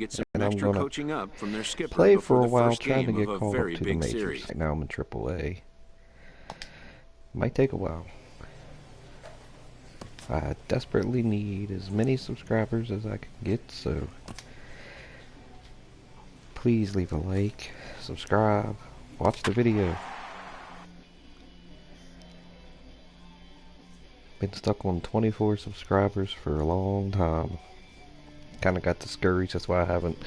get some and I'm extra gonna coaching up from their skipper play before for a the while, first trying to game get of a called up very to the big majors. series. Right now I'm in AAA. Might take a while. I desperately need as many subscribers as I can get, so please leave a like, subscribe, watch the video. Been stuck on 24 subscribers for a long time. Kinda got discouraged, that's why I haven't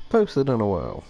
posted in a while.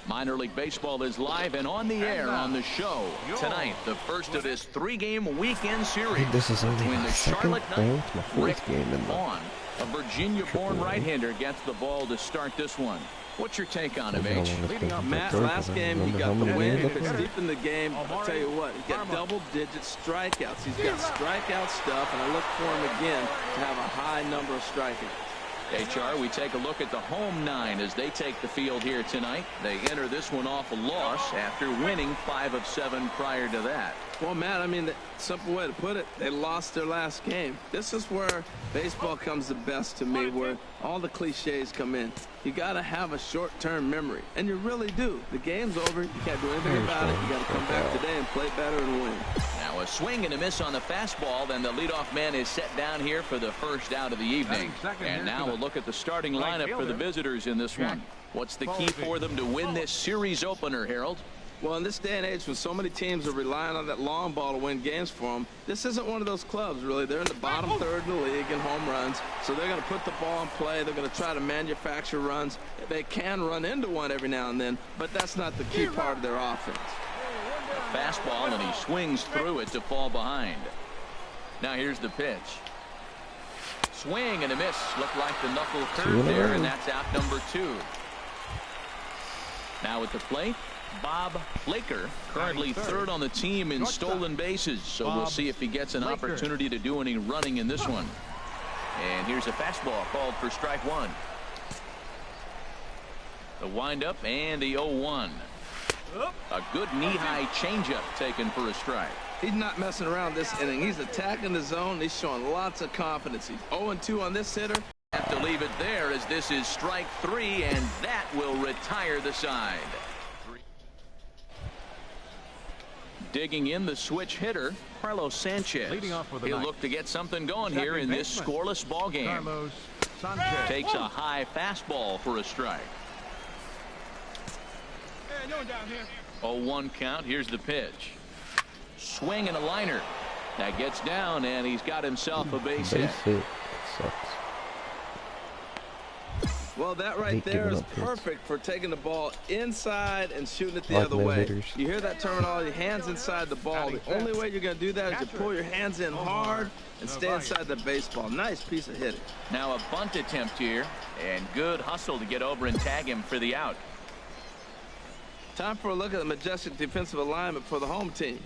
Minor League Baseball is live and on the air on the show tonight. The first of this 3-game weekend series This is only between my the second, Charlotte Knights. my fourth Rick game in the Vaughn, a Virginia-born AAA. right-hander, gets the ball to start this one. What's your take on him, How long H? it's been since I Matt, played, last I game he remember got how the many win. games I It's played. deep in the game. I'll tell you what, he's got double-digit strikeouts. He's got strikeout stuff, and I look for him again to have a high number of strikeouts. HR, we take a look at the home 9 as they take the field here tonight. They enter this one off a loss after winning 5 of 7 prior to that. Well, Matt, I mean, the simple way to put it, they lost their last game. This is where baseball comes the best to me, where all the cliches come in. You got to have a short-term memory, and you really do. The game's over. You can't do anything about it. You got to come back today and play better and win. Now a swing and a miss on the fastball. Then the leadoff man is set down here for the first out of the evening. And now we'll look at the starting lineup for the visitors in this one. What's the key for them to win this series opener, Harold? Well, in this day and age when so many teams are relying on that long ball to win games for them, this isn't one of those clubs, really. They're in the bottom third in the league in home runs, so they're going to put the ball in play. They're going to try to manufacture runs. They can run into one every now and then, but that's not the key part of their offense. A fastball, and he swings through it to fall behind. Now here's the pitch. Swing and a miss. Looked like the knuckle curve there, and that's out number 2. Now at the plate, Bob Flaker, currently third on the team in stolen bases, so we'll see if he gets an opportunity to do any running in this one. And here's a fastball called for strike 1. The windup and the 0-1. A good knee-high changeup taken for a strike. He's not messing around this inning. He's attacking the zone. He's showing lots of confidence. He's 0-2 on this hitter. Have to leave it there as this is strike 3, and that will retire the side. Digging in the switch hitter, Carlos Sanchez. He'll look to get something going here in this scoreless ball game. Takes a high fastball for a strike. 0-1 count. Here's the pitch. Swing and a liner. That gets down, and he's got himself a base hit. It sucks. Well, that right there is perfect for taking the ball inside and shooting it the Like other way. hitters. You hear that terminology, hands inside the ball. The only way you're going to do that is you pull your hands in hard and stay inside the baseball. Nice piece of hitting. Now a bunt attempt here, and good hustle to get over and tag him for the out. Time for a look at the majestic defensive alignment for the home team.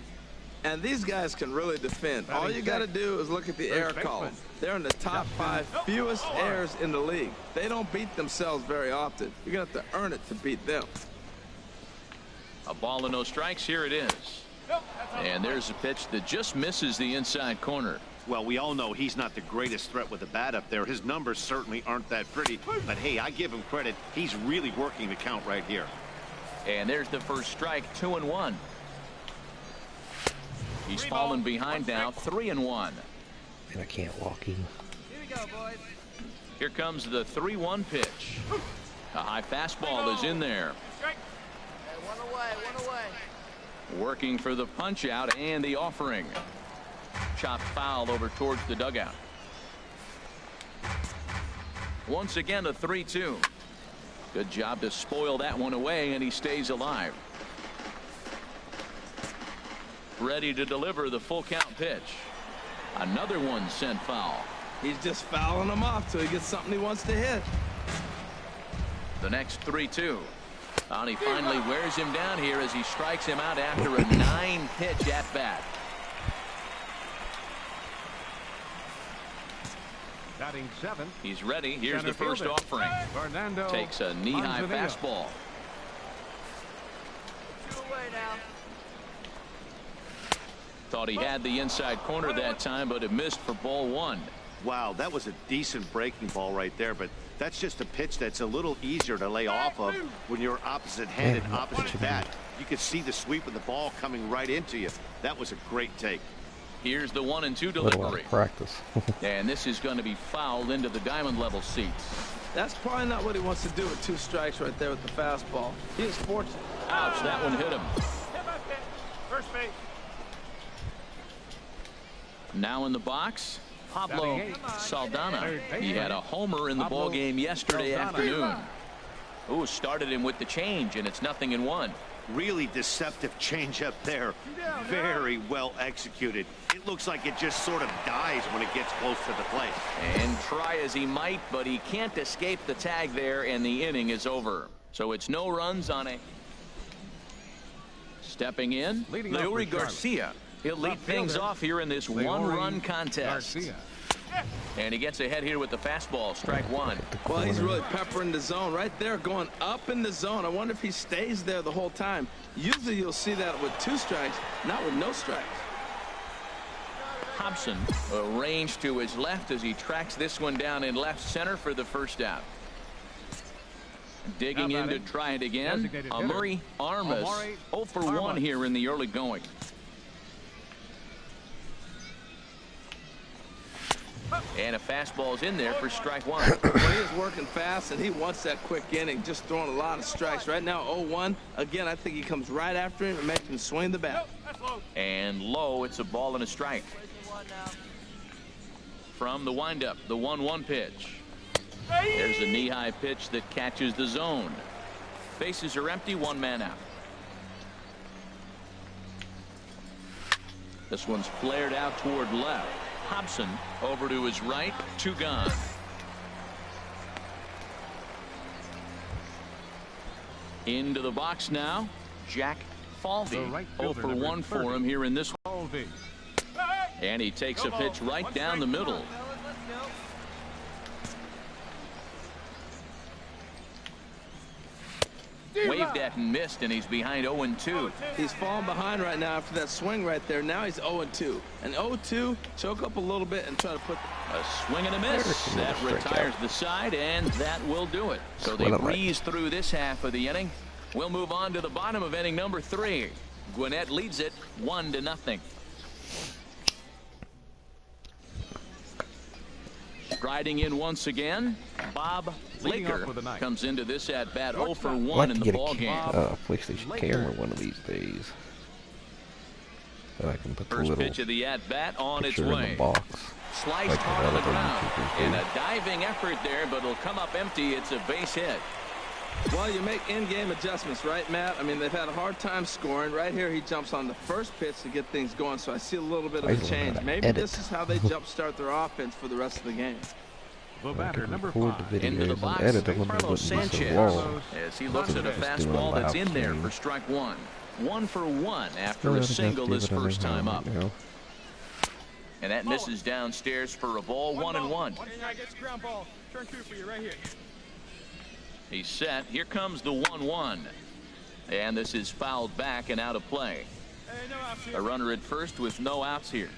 And these guys can really defend. All you got to do is look at the error column. They're in the top 5 fewest errors in the league. They don't beat themselves very often. You're going to have to earn it to beat them. A ball and no strikes. Here it is. And there's a pitch that just misses the inside corner. Well, we all know he's not the greatest threat with the bat up there. His numbers certainly aren't that pretty. But, hey, I give him credit. He's really working the count right here. And there's the first strike, 2-1. He's fallen behind now, 3-1. And I can't walk in. Here we go, boys. Here comes the 3-1 pitch. A high fastball is in there. One away. Working for the punch out and the offering. Chopped foul over towards the dugout. Once again, a 3-2. Good job to spoil that one away, and he stays alive. Ready to deliver the full count pitch. Another one sent foul. He's just fouling them off till he gets something he wants to hit. The next 3-2. And he finally wears him down here as he strikes him out after a 9-pitch at bat. Batting 7. He's ready. Here's the first offering. Takes a knee-high fastball. 2 away now. thought he had the inside corner that time, but it missed for ball one. Wow, that was a decent breaking ball right there, but that's just a pitch that's a little easier to lay off of when you're opposite handed, opposite bat. You could see the sweep of the ball coming right into you. That was a great take. Here's the 1-2 delivery. Practice. And this is going to be fouled into the diamond level seats. That's probably not what he wants to do with 2 strikes right there with the fastball. He is fortunate. Ouch, that one hit him. First base. Now in the box, Pablo Saldana. He had a homer in the ball game yesterday afternoon. Ooh, started him with the change, and it's 0-1. Really deceptive changeup there. Very well executed. It looks like it just sort of dies when it gets close to the plate. And try as he might, but he can't escape the tag there, and the inning is over. So it's no runs on a... Stepping in, Leury Garcia. He'll lead things off here in this one-run contest. And he gets ahead here with the fastball, strike one. Well, he's really peppering the zone right there, going up in the zone. I wonder if he stays there the whole time. Usually you'll see that with 2 strikes, not with no strikes. Hobson arranged to his left as he tracks this one down in left center for the first out. Digging in to try it again, Amuri Armas, 0 for 1 here in the early going. And a fastball's in there for strike one. Well, he is working fast, and he wants that quick inning, just throwing a lot of strikes. Right now, 0-1. Again, I think he comes right after him and makes him swing the bat. And low, it's a ball and a strike. From the windup, the 1-1 pitch. There's a knee-high pitch that catches the zone. Bases are empty, 1 man out. This one's flared out toward left. Hobson over to his right, 2 gone. Into the box now, Jack Falvey. 0 for 1 for him here in this one. And he takes a pitch right down the middle. Waved at and missed, and he's behind 0-2. He's falling behind right now after that swing right there. Now he's 0-2. And 0-2, choke up a little bit and try to put... A swing and a miss. That retires the side, and that will do it. So they breeze through this half of the inning. We'll move on to the bottom of inning number 3. Gwinnett leads it 1-0. Striding in once again, Bob Laker comes into this at bat 0 for 1 in the ball game. PlayStation camera one of these days. That I can put the First pitch of the at bat on its way. in the box. Sliced like hard on the ground. And a diving effort there, but it'll come up empty. It's a base hit. Well, you make in-game adjustments, right, Matt? I mean, they've had a hard time scoring. Right here, he jumps on the first pitch to get things going, so I see a little bit of a change. Maybe this is how they jumpstart their offense for the rest of the game. The batter, number 5. Into the box, Carlos Sanchez, as he looks at a fastball that's in there for strike one. 1 for 1 after a single his first time up. And that misses downstairs for a ball, 1-1. Turn 2 for you right here. He's set. Here comes the 1-1. And this is fouled back and out of play. A runner at first with no outs here.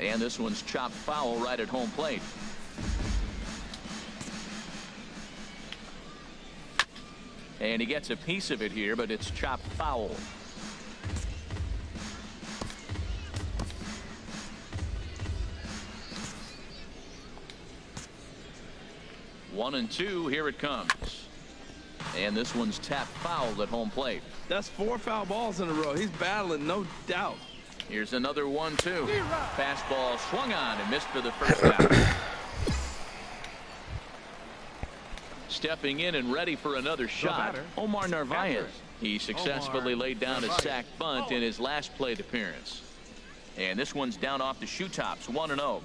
And this one's chopped foul right at home plate. And he gets a piece of it here, but it's chopped foul. One and two, here it comes. And this one's tapped foul at home plate. That's 4 foul balls in a row. He's battling, no doubt. Here's another 1-2. Fastball swung on and missed for the first out. Stepping in and ready for another shot, Omar Narvaez. He successfully laid down a sac bunt in his last plate appearance. And this one's down off the shoe tops, 1-0.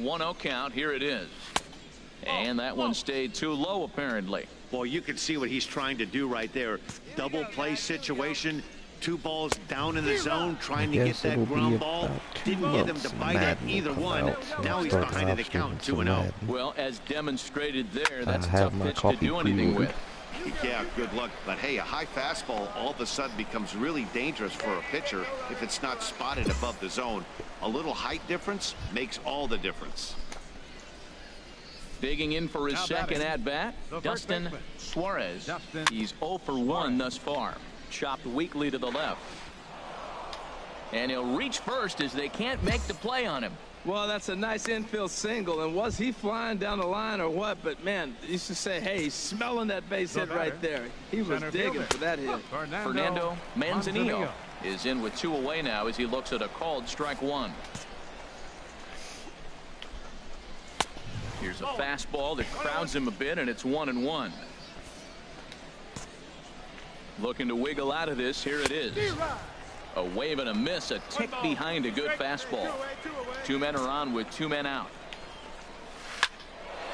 1-0 count, here it is. And that one stayed too low, apparently. Well, you can see what he's trying to do right there. Double play situation. 2 balls down in the zone, trying to get that ground ball. Didn't get him to bite at either one. Now he's behind in the count, 2-0. Well, as demonstrated there, that's a tough pitch to do anything with. Yeah, good luck. But hey, a high fastball all of a sudden becomes really dangerous for a pitcher if it's not spotted above the zone. A little height difference makes all the difference. Digging in for his second at-bat, Dustin Suarez. He's 0 for 1 thus far. Chopped weakly to the left. And he'll reach first as they can't make the play on him. Well, that's a nice infield single, and was he flying down the line or what? But man, you should say, hey, he's smelling that base hit right there. He was digging for that hit. Fernando Manzanillo is in with 2 away now as he looks at a called strike 1. Here's a fastball that crowds him a bit, and it's 1-1. Looking to wiggle out of this. Here it is. A wave and a miss, a tick behind a good fastball. 2 men are on with 2 men out.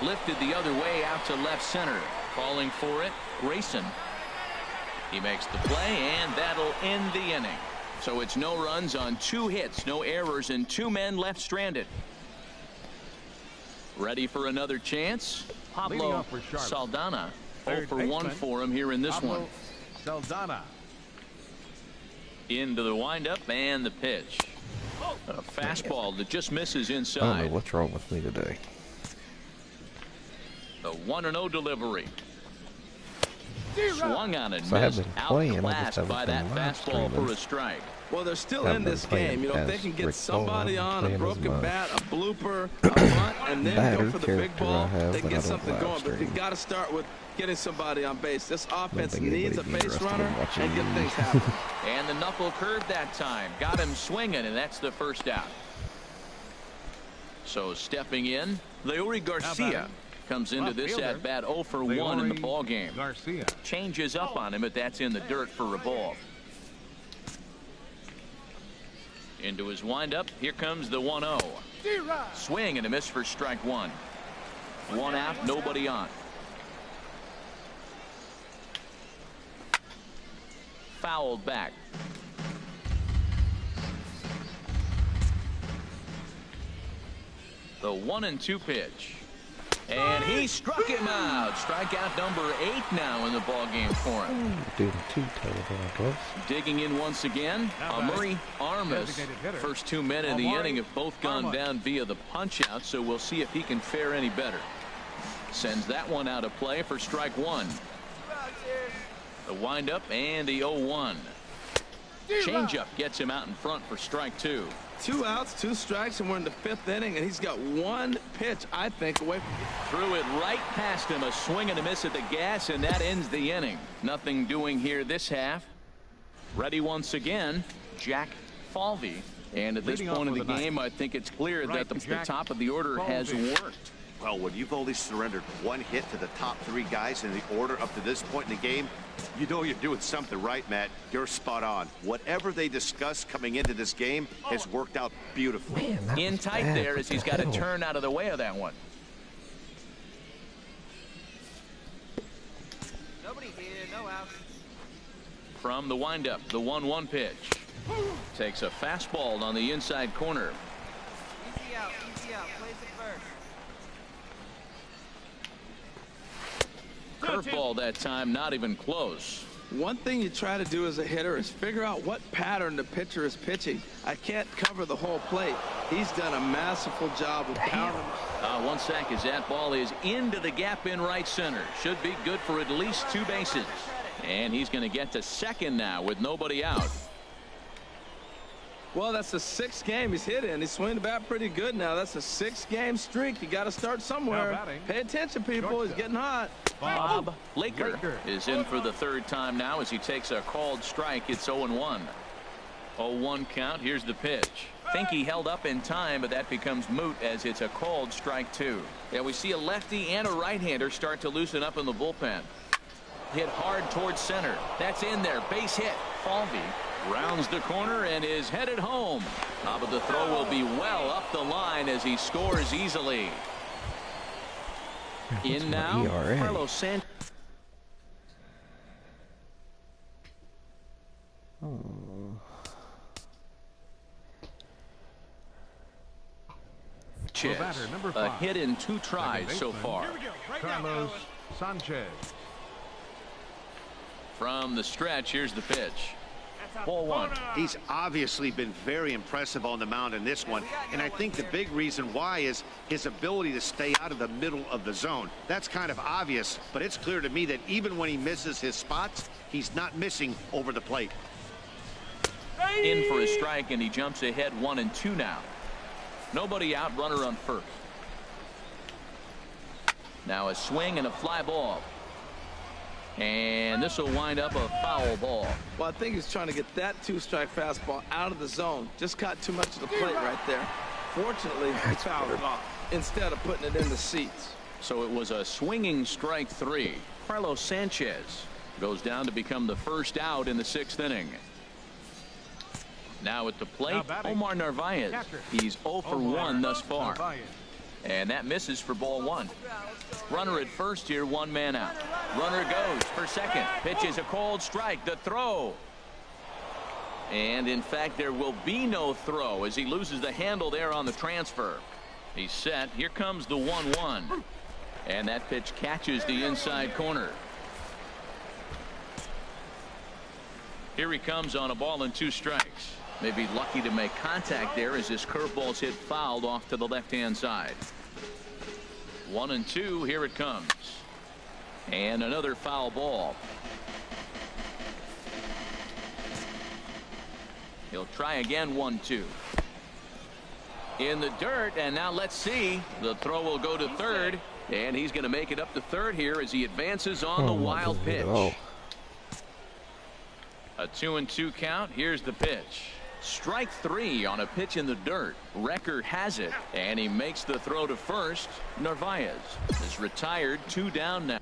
Lifted the other way out to left center. Calling for it, Grayson. He makes the play, and that'll end the inning. So it's no runs on 2 hits, no errors, and 2 men left stranded. Ready for another chance? Pablo Saldana. 0 for 1 for him here in this one. Saldana. Into the windup and the pitch. A fastball that just misses I don't inside. know what's wrong with me today. The 1-0 delivery. Swung on and So I have missed. been playing, I just Outclassed haven't by been that live fastball streaming. for a strike. Well, they're still I've in been this playing game. You know, if they as can get Rick somebody Ball, on, playing a as broken my bat, a blooper, a bunt, and then batter go for the big character ball, I have they that I get don't something live going. But they stream. got to start with getting somebody on base. This offense think needs a anybody'd be base interested in runner watching and get me. things happening. And the knuckle curve that time. Got him swinging, and that's the first out. So stepping in, Leori Garcia comes into this at bat 0 for 1 in the ball game. Garcia. Changes up on him, but that's in the dirt for a ball. Into his windup. Here comes the 1-0. Swing and a miss for strike 1. 1 out, nobody on. Fouled back. The 1-2 pitch. And he struck him out. Strikeout number 8 now in the ball game for him. Doing 2 terrible, I guess. Digging in once again, Murray Armas. First 2 men in the inning have both gone down via the punch out, so we'll see if he can fare any better. Sends that one out of play for strike 1. The windup and the 0-1. Changeup gets him out in front for strike 2. 2 outs, 2 strikes, and we're in the 5th inning, and he's got 1 pitch, I think, away from Threw it right past him. A swing and a miss at the gas, and that ends the inning. Nothing doing here this half. Ready once again, Jack Falvey. And at this point of the game, I think it's clear that the top of the order has worked. Well, when you've only surrendered 1 hit to the top 3 guys in the order up to this point in the game, you know you're doing something right, Matt. You're spot on. Whatever they discussed coming into this game has worked out beautifully. Man, In tight there as he's got to turn out of the way of that one. Nobody here, no out. From the windup, the 1-1 pitch. Takes a fastball on the inside corner. Easy out, plays it first. Curveball that time, not even close. One thing you try to do as a hitter is figure out what pattern the pitcher is pitching. I can't cover the whole plate. He's done a masterful job of pounding. 1 sec as that ball is into the gap in right center. Should be good for at least 2 bases. And he's going to get to second now with nobody out. Well, that's the 6th game he's hit in. He's swinging the bat pretty good now. That's a 6-game streak. You got to start somewhere. Pay attention, people. He's getting hot. Bob Laker is in for the 3rd time now as he takes a called strike. It's 0-1. 0-1 count. Here's the pitch. Think he held up in time, but that becomes moot as it's a called strike 2. Yeah, we see a lefty and a right-hander start to loosen up in the bullpen. Hit hard towards center. That's in there. Base hit. Falvey rounds the corner and is headed home. But the throw will be well up the line as he scores easily. In now, ERA? Carlos Sanchez. A hit in 2 tries so far. Carlos Sanchez. From the stretch, here's the pitch. Ball one. He's obviously been very impressive on the mound in this one, and I think the big reason why is his ability to stay out of the middle of the zone. That's kind of obvious, but it's clear to me that even when he misses his spots, he's not missing over the plate. In for a strike, and he jumps ahead 1-2 now. Nobody out, runner on first. Now a swing and a fly ball. And this will wind up a foul ball. Well, I think he's trying to get that two-strike fastball out of the zone. Just caught too much of the plate right there. Fortunately, he fouled it off instead of putting it in the seats. So it was a swinging strike 3. Carlos Sanchez goes down to become the first out in the 6th inning. Now at the plate, Omar Narvaez. He's 0 for 1 thus far. And that misses for ball 1. Runner at first here, 1 man out. Runner goes for second. Pitch is a cold strike. The throw. And in fact, there will be no throw as he loses the handle there on the transfer. He's set. Here comes the 1-1. And that pitch catches the inside corner. Here he comes on a ball and 2 strikes. Maybe lucky to make contact there as this curveball's hit fouled off to the left-hand side. 1-2. Here it comes. And another foul ball. He'll try again. 1-2. In the dirt, and now let's see. The throw will go to third, and he's going to make it up to third here as he advances on the wild pitch. A 2-2 count. Here's the pitch. Strike 3 on a pitch in the dirt. Record has it, and he makes the throw to first. Narvaez is retired. 2 down now.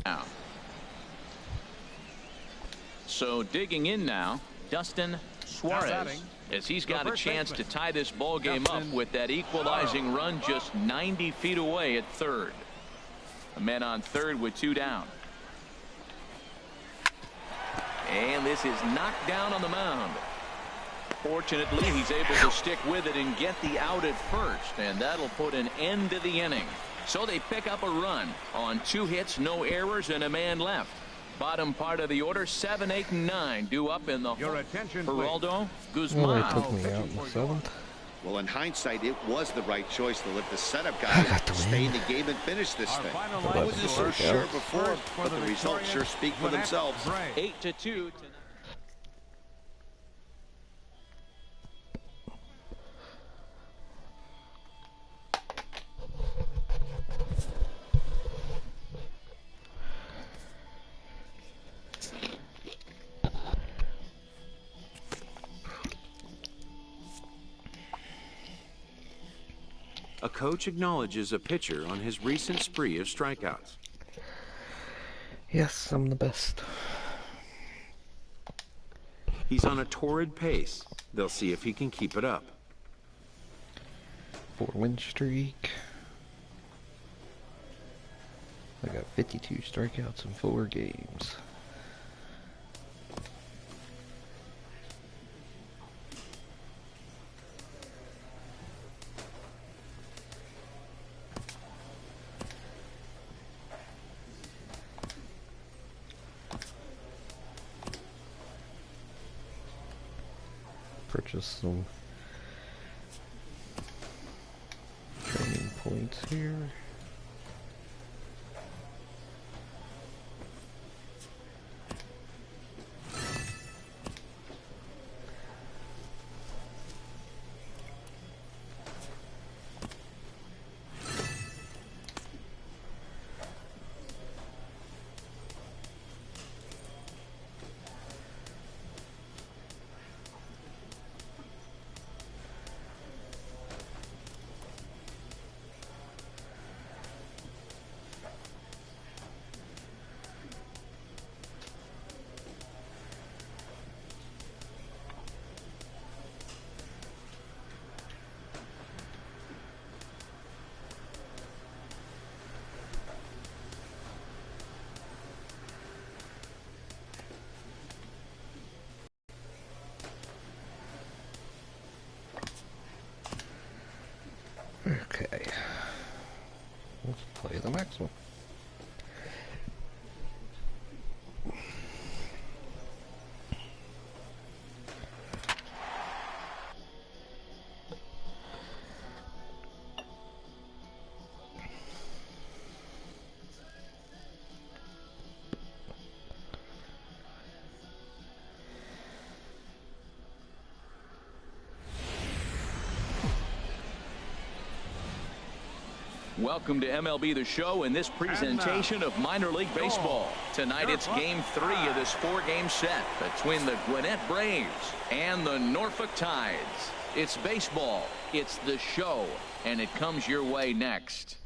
Now. So digging in now, Dustin Suarez, as he's got a chance to tie this ball game up with that equalizing run just 90 feet away at third. A man on third with 2 down. And this is knocked down on the mound. Fortunately, he's able to stick with it and get the out at first, and that'll put an end to the inning. So they pick up a run on 2 hits, no errors, and a man left. Bottom part of the order, 7, 8, and 9 due up in the Geraldo Guzman. Well, they took me out in the 7th. Well, in hindsight, it was the right choice to let the setup guy stay in the game and finish this thing. I wasn't so sure before, but the results sure speak for themselves. 8-2. A coach acknowledges a pitcher on his recent spree of strikeouts. Yes, I'm the best. He's on a torrid pace. They'll see if he can keep it up. 4-win streak. I got 52 strikeouts in 4 games. Purchase some training points here. Okay. Let's play the next one. Welcome to MLB The Show in this presentation of minor league baseball. Tonight it's game 3 of this 4-game set between the Gwinnett Braves and the Norfolk Tides. It's baseball, it's the show, and it comes your way next.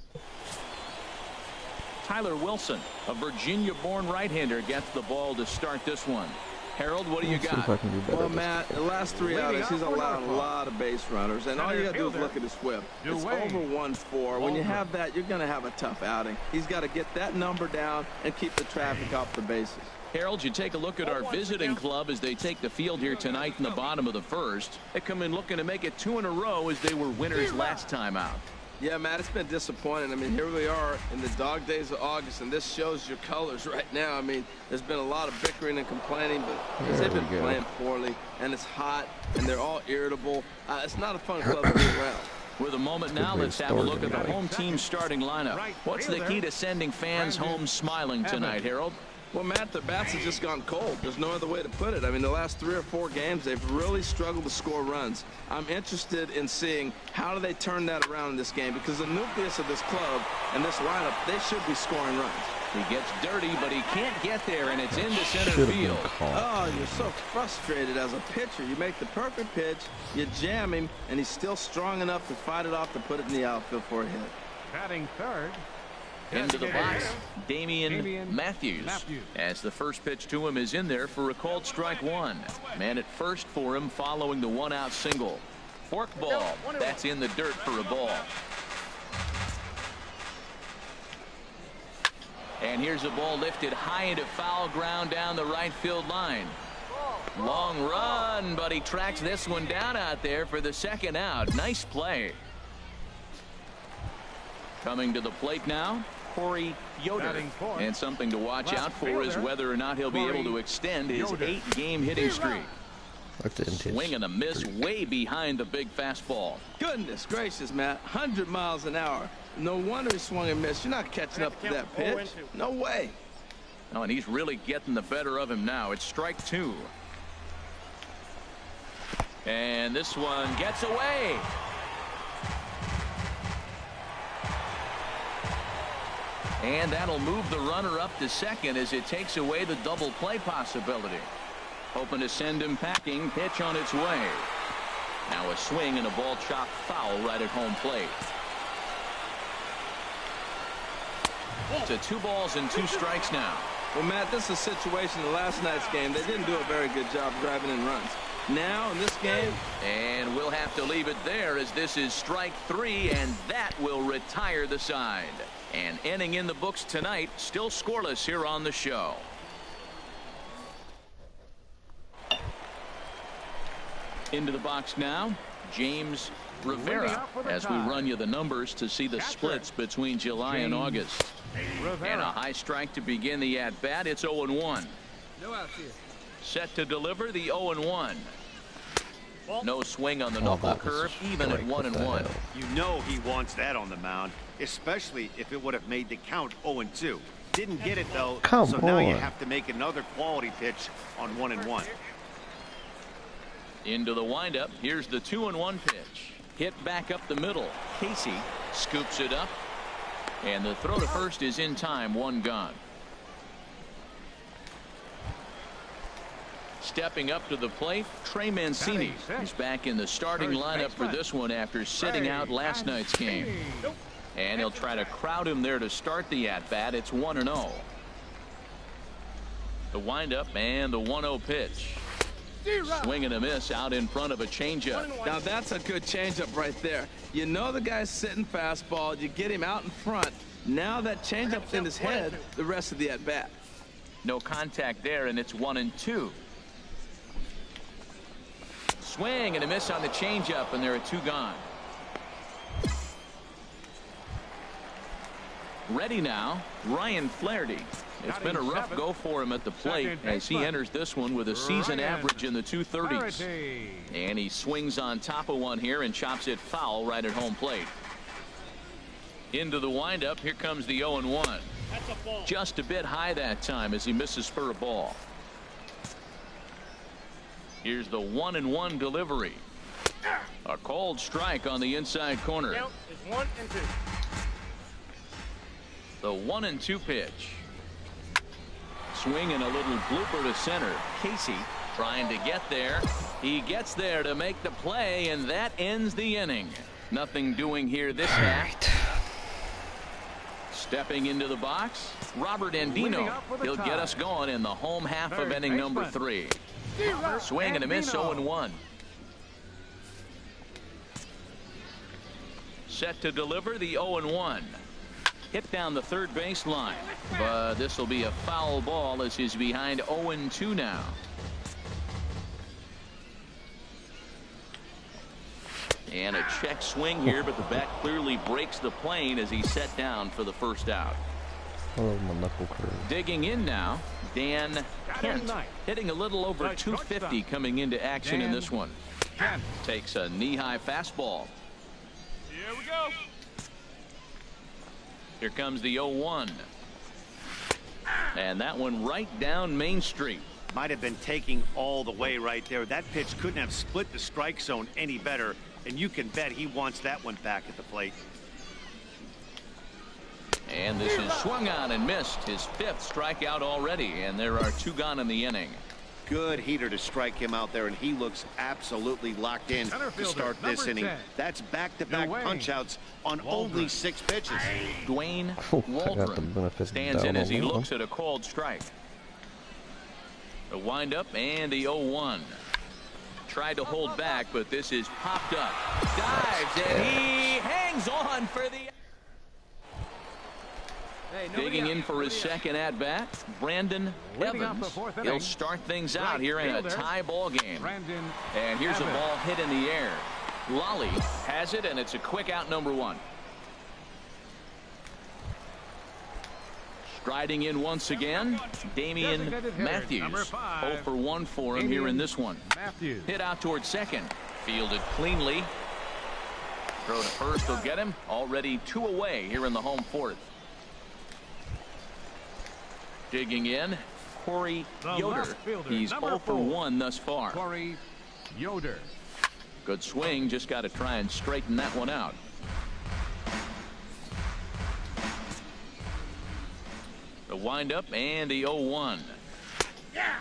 Tyler Wilson, a Virginia-born right-hander, gets the ball to start this one. Harold, what do you got? Well, Matt, the last 3 outings, he's allowed a lot of base runners, and all you got to do is look at his whip. It's over 1-4. When you have that, you're going to have a tough outing. He's got to get that number down and keep the traffic off the bases. Harold, you take a look at our visiting club as they take the field here tonight in the bottom of the first. They come in looking to make it 2 in a row as they were winners last time out. Yeah, Matt, it's been disappointing. I mean, here we are in the dog days of August, and this shows your colors right now. I mean, there's been a lot of bickering and complaining, but they've been playing poorly, and it's hot, and they're all irritable. It's not a fun club to be around. With a moment now, let's have a look at the home team starting lineup. What's the key to sending fans home smiling tonight, Harold? Well, Matt, their bats have just gone cold. There's no other way to put it. I mean, the last 3 or 4 games, they've really struggled to score runs. I'm interested in seeing how do they turn that around in this game, because the nucleus of this club and this lineup, they should be scoring runs. He gets dirty, but he can't get there, and it's into center field. Oh, you're so frustrated as a pitcher. You make the perfect pitch, you jam him, and he's still strong enough to fight it off to put it in the outfield for a hit. Batting third. Into the box, Damian Matthews, as the first pitch to him is in there for a called strike 1. Man at first for him following the 1-out single. Fork ball, that's in the dirt for a ball. And here's a ball lifted high into foul ground down the right field line. Long run, but he tracks this one down out there for the 2nd out. Nice play. Coming to the plate now, Corey Yoder. And something to watch out for is whether or not he'll be able to extend his 8-game hitting streak. Swing and a miss way behind the big fastball. Goodness gracious, Matt. 100 miles an hour. No wonder he swung and missed. You're not catching up to that pitch. No way. Oh, and he's really getting the better of him now. It's strike 2. And this one gets away. And that'll move the runner up to second as it takes away the double play possibility. Hoping to send him packing. Pitch on its way. Now a swing and a ball chopped foul right at home plate. To 2 balls and 2 strikes now. Well, Matt, this is a situation in last night's game. They didn't do a very good job driving in runs. Now in this game. And we'll have to leave it there as this is strike 3, and that will retire the side. And inning in the books tonight, still scoreless here on the show. Into the box now, James Rivera, as we run you the numbers to see the splits between July and August. And a high strike to begin the at-bat. It's 0-1. Set to deliver the 0-1. No swing on the knuckle curve, even at 1-1. You know he wants that on the mound, especially if it would have made the count 0-2. Didn't get it though, so now you have to make another quality pitch on 1-1. Into the windup. Here's the 2-1 pitch. Hit back up the middle. Casey scoops it up, and the throw to first is in time. 1 gone. Stepping up to the plate, Trey Mancini is back in the starting lineup for this one after sitting out last night's game. And he'll try to crowd him there to start the at-bat. It's 1-0. The windup and the 1-0 pitch. Swing and a miss out in front of a changeup. Now that's a good changeup right there. You know the guy's sitting fastball. You get him out in front. Now that changeup's in his head the rest of the at-bat. No contact there, and it's 1-2. Swing and a miss on the changeup, and there are 2 gone. Ready now, Ryan Flaherty. It's been a rough go for him at the plate as he enters this one with a season average in the 230s. And he swings on top of one here and chops it foul right at home plate. Into the windup, here comes the 0-1. Just a bit high that time as he misses for a ball. Here's the 1-1 delivery. A cold strike on the inside corner. Count is 1 and 2. The 1-2 pitch. Swing and a little blooper to center. Casey trying to get there. He gets there to make the play, and that ends the inning. Nothing doing here this half. Stepping into the box, Robert Andino. He'll get us going in the home half of inning number 3. Swing and a miss, 0-1. Set to deliver the 0-1. Hit down the third base line, but this will be a foul ball as he's behind 0-2 now. And a check swing here, but the bat clearly breaks the plane as he's set down for the first out. Oh, my knuckle curve. Digging in now, Dan Kent, hitting a little over 250 coming into action in this one. Takes a knee-high fastball. Here we go. Here comes the 0-1. And that one right down Main Street. Might have been taking all the way right there. That pitch couldn't have split the strike zone any better, and you can bet he wants that one back at the plate. And this is swung on and missed, his 5th strikeout already, and there are 2 gone in the inning. Good heater to strike him out there, and he looks absolutely locked in to start this inning. That's back-to-back punch-outs on only 6 pitches. Dwayne Waldron stands in as he looks at a called strike. The windup and the 0-1. Tried to hold back, but this is popped up. Dives, and he hangs on for the... Digging in for his second at-bat, Brandon Evans. He'll start things out here in a tie ball game. And here's a ball hit in the air. Lolly has it, and it's a quick out, number 1. Striding in once again, Damian Matthews. 0 for 1 for him here in this one. Hit out towards second. Fielded cleanly. Throw to first will get him. Already 2 away here in the home 4th. Digging in, Corey Yoder. He's 0 for 1 thus far. Corey Yoder. Good swing, just got to try and straighten that one out. The windup and the 0-1.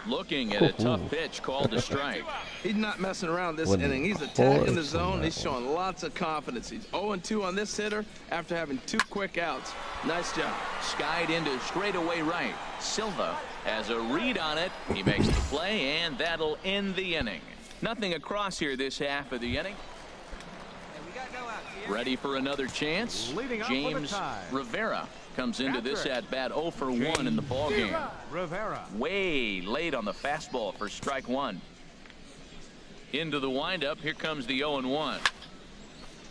Looking at a tough pitch called to strike. He's not messing around this inning. He's attacking the zone. He's showing lots of confidence. He's 0-2 on this hitter after having 2 quick outs. Nice job. Skied into straightaway right. Silva has a read on it. He makes the play, and that'll end the inning. Nothing across here this half of the inning. Ready for another chance. James Rivera comes into this at bat 0 for 1 in the ball game. Way late on the fastball for strike 1. Into the windup. Here comes the 0-1.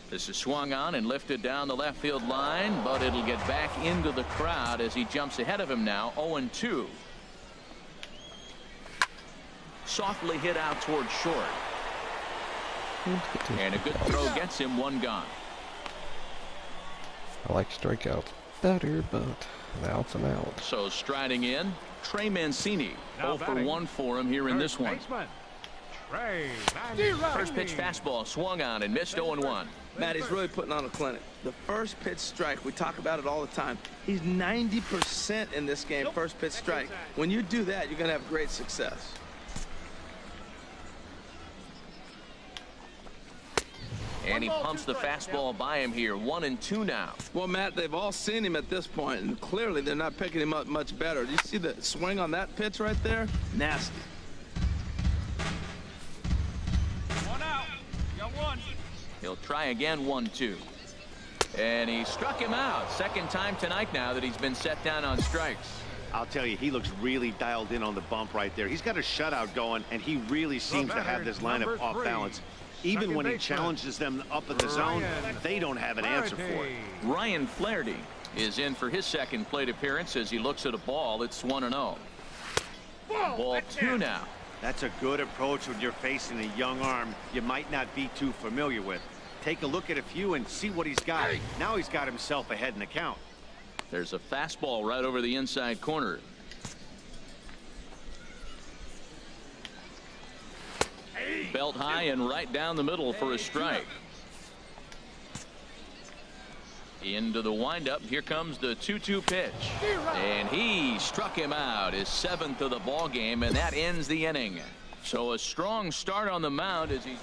This is swung on and lifted down the left field line, but it'll get back into the crowd as he jumps ahead of him now. 0-2. Softly hit out towards short. And a good throw gets him 1 gone. I like strikeouts better, but outs and outs. So striding in, Trey Mancini. 0 for 1 for him here in this one. First pitch fastball swung on and missed 0-1. Matt, he's really putting on a clinic. The first pitch strike, we talk about it all the time. He's 90% in this game, first pitch strike. When you do that, you're going to have great success. And he pumps the fastball by him here. 1-2 now. Well, Matt, they've all seen him at this point, and clearly they're not picking him up much better. Do you see the swing on that pitch right there? Nasty. 1 out. You got 1. He'll try again. 1-2. And he struck him out. Second time tonight now that he's been set down on strikes. I'll tell you, he looks really dialed in on the bump right there. He's got a shutout going, and he really seems to have this lineup off balance. Even when he challenges them up in the zone, they don't have an answer for it. Ryan Flaherty is in for his second plate appearance as he looks at a ball. It's 1-0. Ball 2 now. That's a good approach when you're facing a young arm you might not be too familiar with. Take a look at a few and see what he's got. Now he's got himself ahead in the count. There's a fastball right over the inside corner. Belt high and right down the middle for a strike. Into the windup. Here comes the 2-2 pitch. And he struck him out, his 7th of the ball game, and that ends the inning. So a strong start on the mound as he's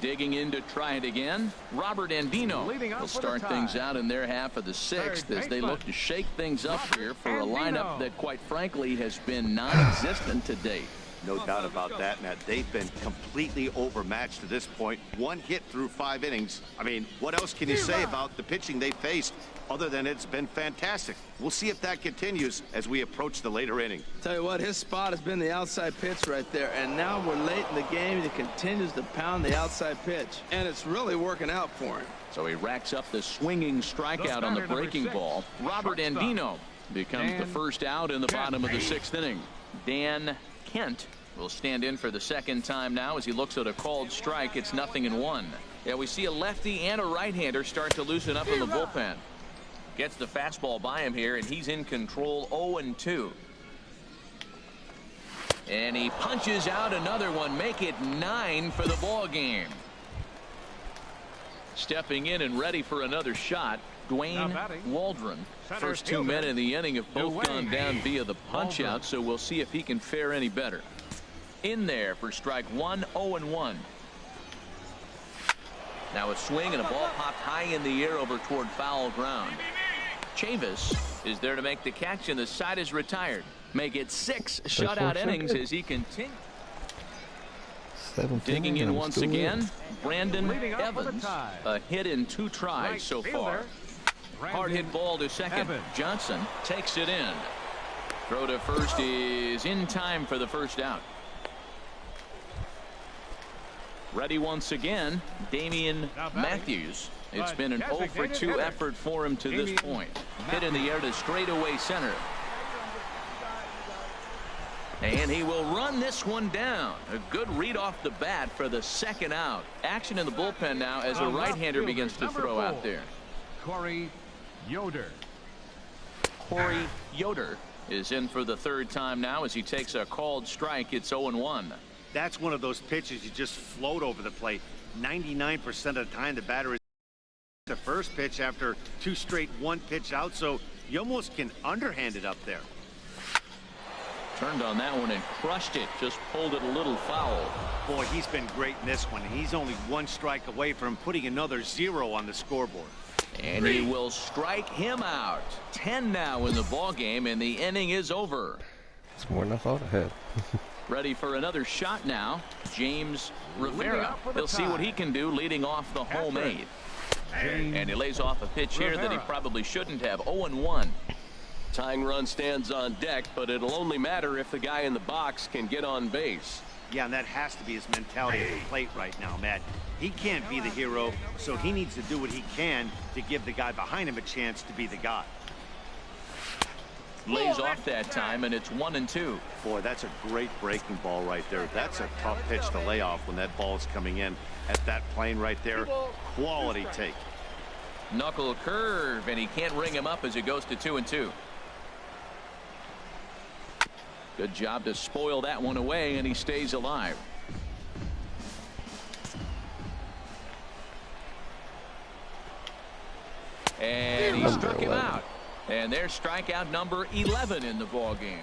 digging in to try it again. Robert Andino will start things out in their half of the 6th as they look to shake things up here for a lineup that, quite frankly, has been non-existent to date. No doubt about that, Matt. They've been completely overmatched to this point. 1 hit through 5 innings. I mean, what else can you say about the pitching they faced other than it's been fantastic? We'll see if that continues as we approach the later inning. Tell you what, his spot has been the outside pitch right there, and now we're late in the game and he continues to pound the outside pitch, and it's really working out for him. So he racks up the swinging strikeout on the breaking ball. Robert Andino becomes the first out in the bottom of the 6th inning. Dan Kent will stand in for the second time now as he looks at a called strike. It's 0-1. Yeah, we see a lefty and a right-hander start to loosen up in the bullpen. Gets the fastball by him here, and he's in control. 0-2. And he punches out another one. Make it 9 for the ball game. Stepping in and ready for another shot, Dwayne Waldron. First 2 men in the inning have both gone down via the punch out, so we'll see if he can fare any better. In there for strike 1. 0-1. Now a swing and a ball popped high in the air over toward foul ground. Chavis is there to make the catch, and the side is retired. Make it 6 shutout innings as he continues. Digging in once again, Brandon Evans. A hit in 2 tries so far. Hard hit ball to second. Johnson takes it in. Throw to first is in time for the first out. Ready once again, Damian Matthews. It's been an 0 for 2 effort for him to this point. Hit in the air to straightaway center. And he will run this one down. A good read off the bat for the second out. Action in the bullpen now as a right-hander begins to throw out there. Corey Yoder. Corey Yoder is in for the 3rd time now as he takes a called strike. It's 0-1. That's one of those pitches you just float over the plate. 99% of the time the batter is the first pitch after 2 straight 1-pitch out, so you almost can underhand it up there. Turned on that one and crushed it. Just pulled it a little foul. Boy, he's been great in this one. He's only 1 strike away from putting another 0 on the scoreboard. And he will strike him out. 10 now in the ball game, and the inning is over. It's more than I thought I had. Ready for another shot now, James Rivera. He'll see what he can do leading off the home 8th. And he lays off a pitch here that he probably shouldn't have. 0-1. Tying run stands on deck, but it'll only matter if the guy in the box can get on base. Yeah, and that has to be his mentality at the plate right now, Matt. He can't be the hero, so he needs to do what he can to give the guy behind him a chance to be the guy. Lays off that time, and it's 1-2. Boy, that's a great breaking ball right there. That's a tough pitch to lay off when that ball is coming in at that plane right there. Quality take. Knuckle curve, and he can't ring him up as it goes to 2-2. Good job to spoil that one away, and he stays alive. And he struck him out. And there's strikeout number 11 in the ball game.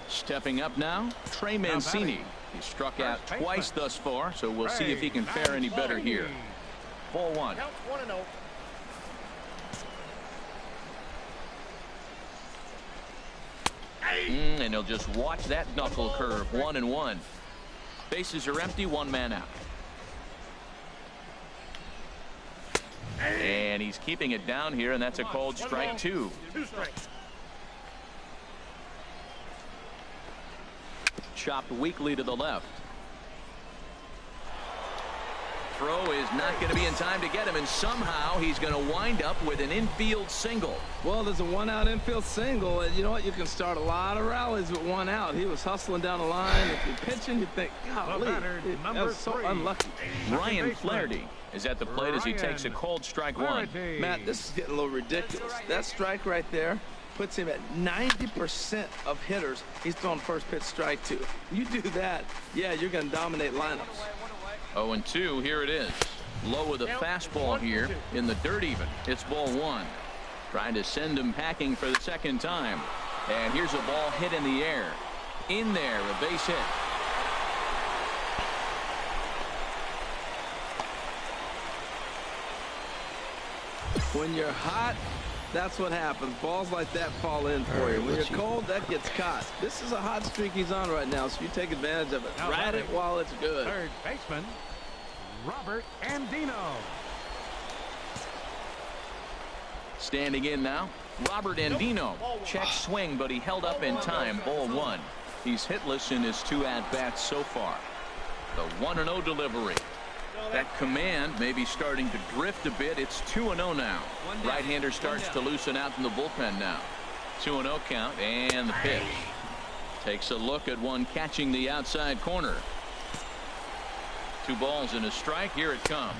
Stepping up now, Trey Mancini. He struck out twice thus far, so we'll see if he can fare any better here. Ball 1. And he'll just watch that knuckle curve. 1-1. Bases are empty. 1 man out. And he's keeping it down here, and that's a called strike 2. Chopped weakly to the left. throw is not going to be in time to get him, and somehow he's going to wind up with an infield single. Well, there's a one-out infield single, and you know what? You can start a lot of rallies with one out. He was hustling down the line. If you're pitching, you think, golly, that's so unlucky. Ryan Flaherty is at the plate as he takes a cold strike one. Matt, this is getting a little ridiculous. That strike right there puts him at 90% of hitters he's throwing first pitch strike to. You do that, yeah, you're going to dominate lineups. 0-2, here it is. Low with a fastball here in the dirt even. It's ball one. Trying to send him packing for the second time. And here's a ball hit in the air. In there, a base hit. When you're hot, that's what happens. Balls like that fall in for you. When you're cold, that gets caught. This is a hot streak he's on right now, so you take advantage of it. Ride it while it's good. Third baseman, Robert Andino. Standing in now, Robert Andino. Check swing, but he held up in time. Ball one. He's hitless in his 2 at-bats so far. The 1-0 delivery. That command may be starting to drift a bit. It's 2-0 now. Right-hander starts to loosen out in the bullpen now. 2-0 count, and the pitch. Takes a look at one catching the outside corner. 2 balls and a strike. Here it comes.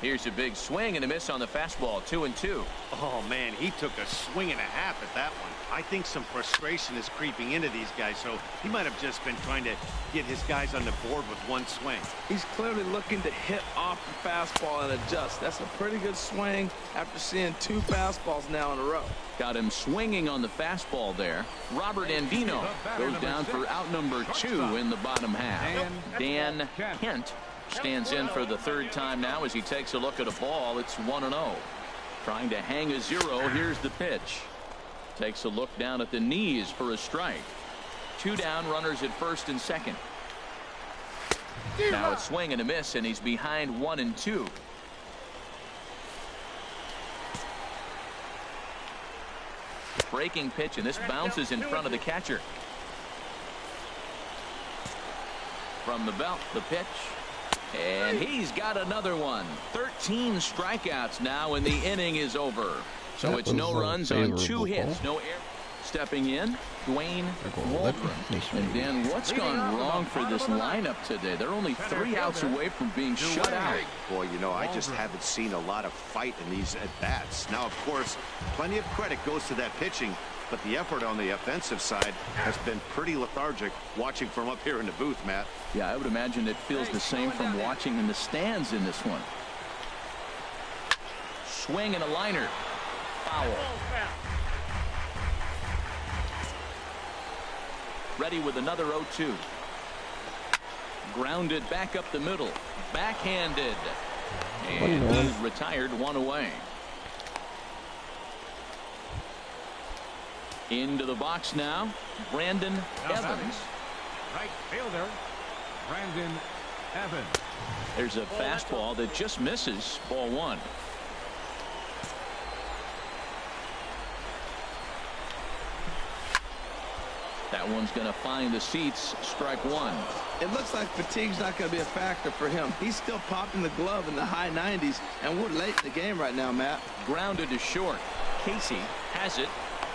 Here's a big swing and a miss on the fastball. 2-2. Oh, man, he took a swing and a half at that one. I think some frustration is creeping into these guys, so he might have just been trying to get his guys on the board with one swing. He's clearly looking to hit off the fastball and adjust. That's a pretty good swing after seeing 2 fastballs now in a row. Got him swinging on the fastball there. Robert Andino goes down for out number 2 in the bottom half. Dan Kent stands in for the 3rd time now as he takes a look at a ball. It's 1-0. Trying to hang a 0. Here's the pitch. Takes a look down at the knees for a strike. 2 down, runners at first and second. Now a swing and a miss, and he's behind 1-2. Breaking pitch, and this bounces in front of the catcher. From the belt, the pitch. And he's got another one. 13 strikeouts now, and the inning is over. So it's no runs on 2 hits. No air. Stepping in, Dwayne Waldron. And Dan, what's gone wrong for this lineup today? They're only 3 outs away from being shut out. Boy, you know, I just haven't seen a lot of fight in these at-bats. Now, of course, plenty of credit goes to that pitching, but the effort on the offensive side has been pretty lethargic watching from up here in the booth, Matt. Yeah, I would imagine it feels the same from watching in the stands in this one. Swing and a liner. Foul. Ready with another 0-2. Grounded back up the middle. Backhanded. And he's retired, 1 away. Into the box now, Brandon Evans. Right fielder, Brandon Evans. There's a fastball that just misses. Ball 1. That one's going to find the seats. Strike 1. It looks like fatigue's not going to be a factor for him. He's still popping the glove in the high 90s, and we're late in the game right now, Matt. Grounded to short. Casey has it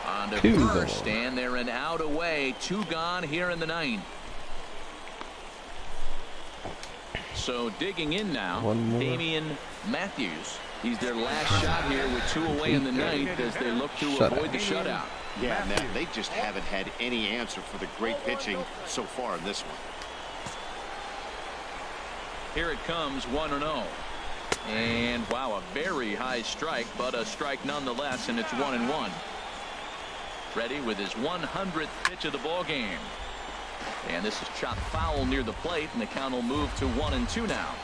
on to first, and they're an out away. 2 gone here in the 9th. So digging in now, Damian Matthews. He's their last shot here with 2 away in the 9th as they look to avoid the shutout. Yeah, Matt, they just haven't had any answer for the great pitching so far in this one. Here it comes, 1-0. And wow, a very high strike, but a strike nonetheless, and it's 1-1. Ready with his 100th pitch of the ball game. And this is chopped foul near the plate, and the count will move to 1-2 now.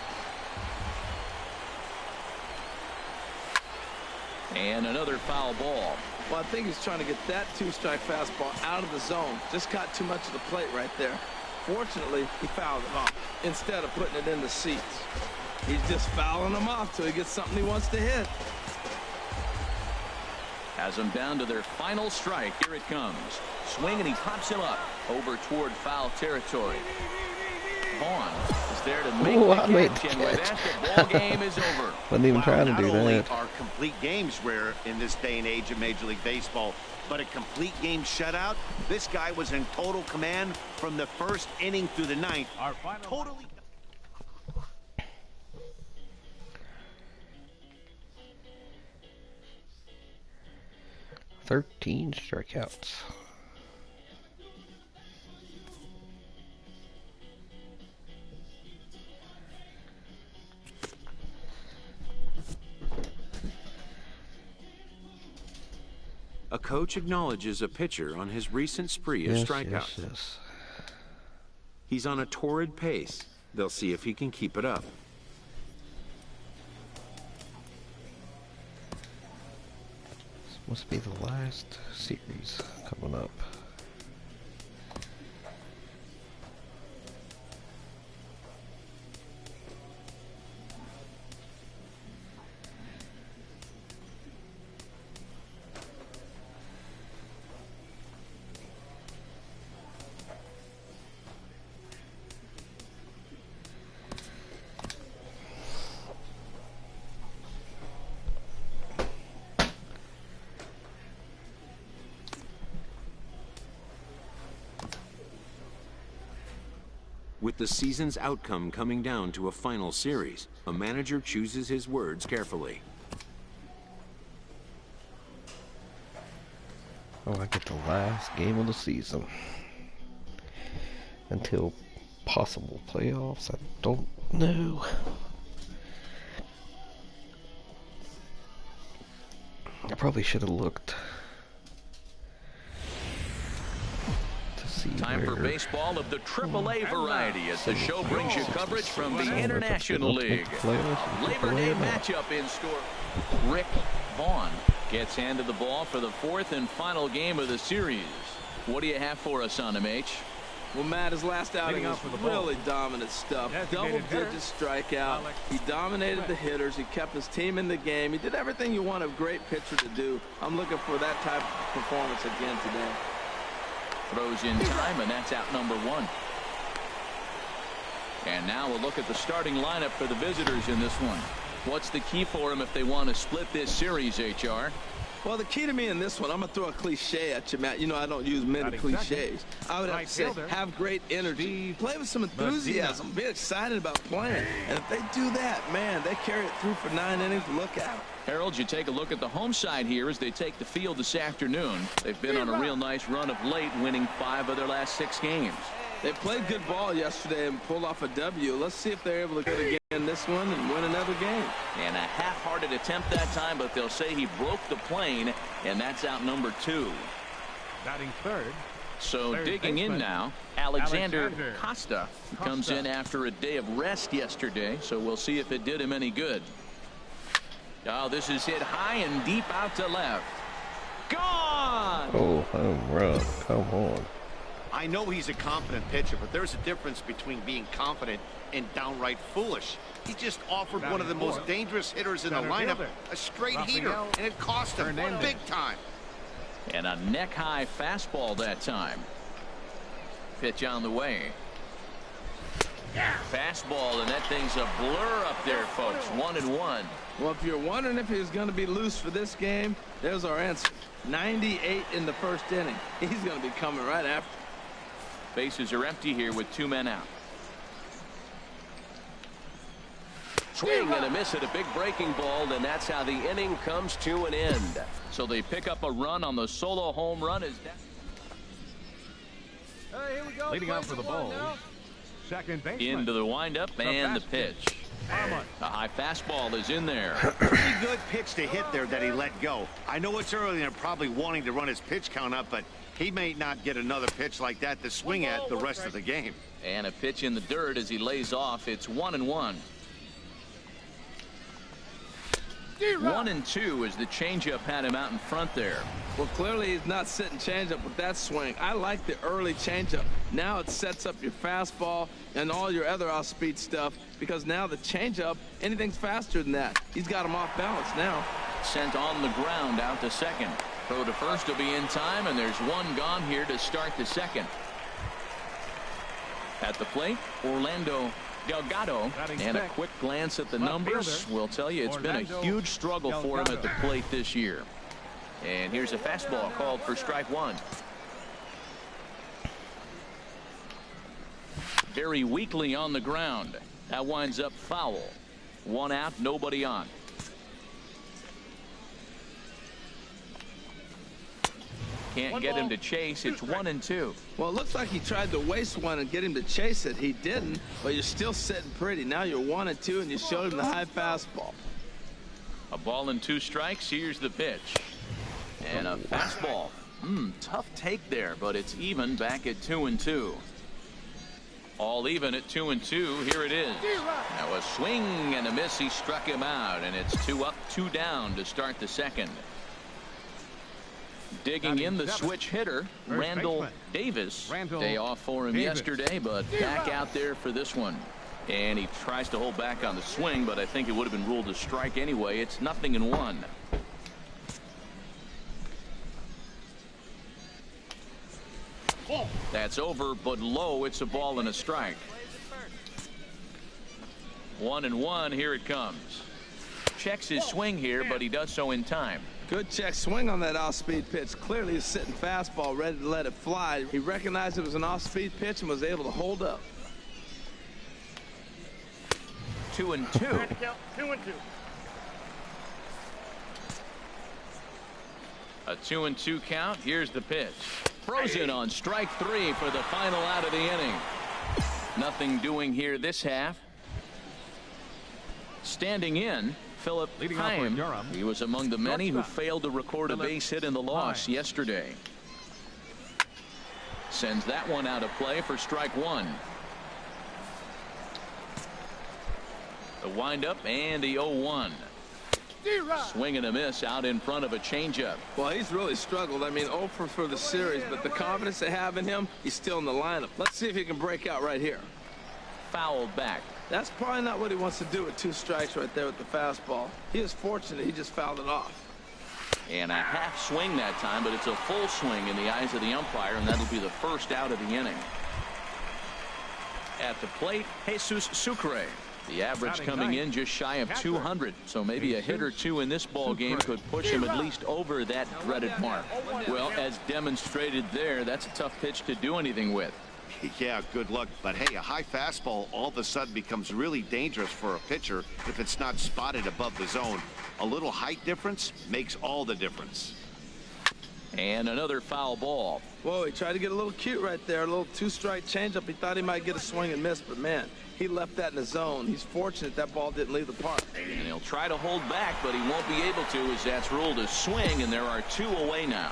And another foul ball. Well, I think he's trying to get that 2-strike fastball out of the zone. Just caught too much of the plate right there. Fortunately, he fouled it off instead of putting it in the seats. He's just fouling them off till he gets something he wants to hit. Has them down to their final strike. Here it comes. Swing, and he pops him up over toward foul territory. Vaughn is there to make Ooh, the I made catch, the and with catch. that, the ball game is over. Wasn't even trying to not do only that. are complete games rare in this day and age of Major League Baseball, but a complete game shutout. This guy was in total command from the first inning through the ninth. Our final Totally. 13 strikeouts. A coach acknowledges a pitcher on his recent spree of strikeouts. Yes. He's on a torrid pace. They'll see if he can keep it up. This must be the last series coming up. With the season's outcome coming down to a final series, a manager chooses his words carefully. Oh, I get the last game of the season. Until possible playoffs, I don't know. I probably should have looked to see Time for where baseball of the AAA variety as the show brings you coverage from the International League. Labor Day matchup in store. Rick Vaughn gets handed the ball for the fourth and final game of the series. What do you have for us on MH? Well, Matt, his last outing was really dominant stuff. Double-digit strikeout. He dominated the hitters. He kept his team in the game. He did everything you want a great pitcher to do. I'm looking for that type of performance again today. Throws in time, and that's out number one. And now we'll look at the starting lineup for the visitors in this one. What's the key for them if they want to split this series, HR? Well, the key to me in this one, I'm going to throw a cliche at you, Matt. You know I don't use many cliches. I would have to say, have great energy. Play with some enthusiasm. Be excited about playing. And if they do that, man, they carry it through for 9 innings. Look out. Harold, you take a look at the home side here as they take the field this afternoon. They've been on a real nice run of late, winning 5 of their last 6 games. They played good ball yesterday and pulled off a W. Let's see if they're able to get again this one and win another game. And a half-hearted attempt that time, but they'll say he broke the plane, and that's out number 2. Batting third. So digging in now, Alexander Costa comes in after a day of rest yesterday, so we'll see if it did him any good. Oh, this is hit high and deep out to left. Gone! Oh, home run. Come on. I know he's a confident pitcher, but there's a difference between being confident and downright foolish. He just offered one of the most dangerous hitters in the lineup a straight heater, and it cost him big time. And a neck-high fastball that time. Pitch on the way. Fastball, and that thing's a blur up there, folks. 1-1. Well, if you're wondering if he's going to be loose for this game, there's our answer. 98 in the first inning. He's going to be coming right after. Bases are empty here with 2 men out. Swing and a miss at a big breaking ball, and that's how the inning comes to an end. So they pick up a run on the solo home run. Hey, here we go. Leading out for the ball. Second baseman. Into the windup and the pitch. A high fastball is in there. Pretty good pitch to hit there that he let go. I know it's early and they're probably wanting to run his pitch count up, but he may not get another pitch like that to swing at the rest of the game. And a pitch in the dirt as he lays off. It's 1-1. 1-2 as the changeup had him out in front there. Well, clearly he's not sitting changeup with that swing. I like the early changeup. Now it sets up your fastball and all your other off-speed stuff, because now the changeup, anything's faster than that. He's got him off balance now. Sent on the ground out to second. Throw to first will be in time, and there's one gone here to start the second. At the plate, Orlando Delgado, and a quick glance at the numbers will tell you it's been a huge struggle for him at the plate this year. And here's a fastball called for strike one. Very weakly on the ground. That winds up foul. 1 out, nobody on. Can't get him to chase. It's 1-2. Well, it looks like he tried to waste one and get him to chase it. He didn't, but you're still sitting pretty. Now you're 1-2, and you showed him the high fastball. A ball and 2 strikes. Here's the pitch. And a fastball. Tough take there, but it's even back at 2-2. All even at 2-2. Here it is. Now a swing and a miss. He struck him out, and it's 2 up, 2 down to start the second. Digging in the switch hitter, Randall Davis. Day off for him yesterday, but back out there for this one. And he tries to hold back on the swing, but I think it would have been ruled a strike anyway. It's 0-1. That's over, but low. It's a ball and a strike. 1-1. Here it comes. Checks his swing here, but he does so in time. Good check swing on that off-speed pitch. Clearly he's sitting fastball, ready to let it fly. He recognized it was an off-speed pitch and was able to hold up. 2-2. 2-2. A 2-2 count. Here's the pitch. Frozen on strike 3 for the final out of the inning. Nothing doing here this half. Standing in, Philip Heim. He was among the many who failed to record a base hit in the loss yesterday. Sends that one out of play for strike 1. The windup and the 0-1. Swing and a miss out in front of a changeup. Well, he's really struggled. I mean, 0 for the series, but the confidence they have in him, he's still in the lineup. Let's see if he can break out right here. Fouled back. That's probably not what he wants to do with 2 strikes right there with the fastball. He is fortunate he just fouled it off. And a half swing that time, but it's a full swing in the eyes of the umpire, and that'll be the first out of the inning. At the plate, Jesus Sucre. The average coming in just shy of 200, so maybe a hit or 2 in this ball game could push him at least over that dreaded mark. Well, as demonstrated there, that's a tough pitch to do anything with. Yeah, good luck. But hey, a high fastball all of a sudden becomes really dangerous for a pitcher if it's not spotted above the zone. A little height difference makes all the difference. And another foul ball. Whoa, he tried to get a little cute right there. A little 2-strike changeup. He thought he might get a swing and miss, but man, he left that in the zone. He's fortunate that ball didn't leave the park. And he'll try to hold back, but he won't be able to, as that's ruled a swing, and there are 2 away now.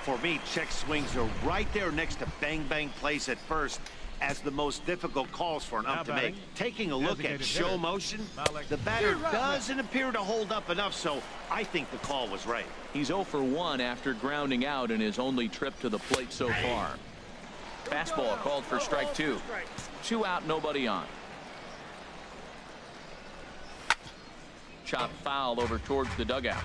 For me, check swings are right there next to bang-bang plays at first as the most difficult calls for an ump to make. Taking a look at show motion, the batter doesn't appear to hold up enough, so I think the call was right. He's 0 for 1 after grounding out in his only trip to the plate so far. Fastball called for strike 2. 2 out, nobody on. Chop foul over towards the dugout.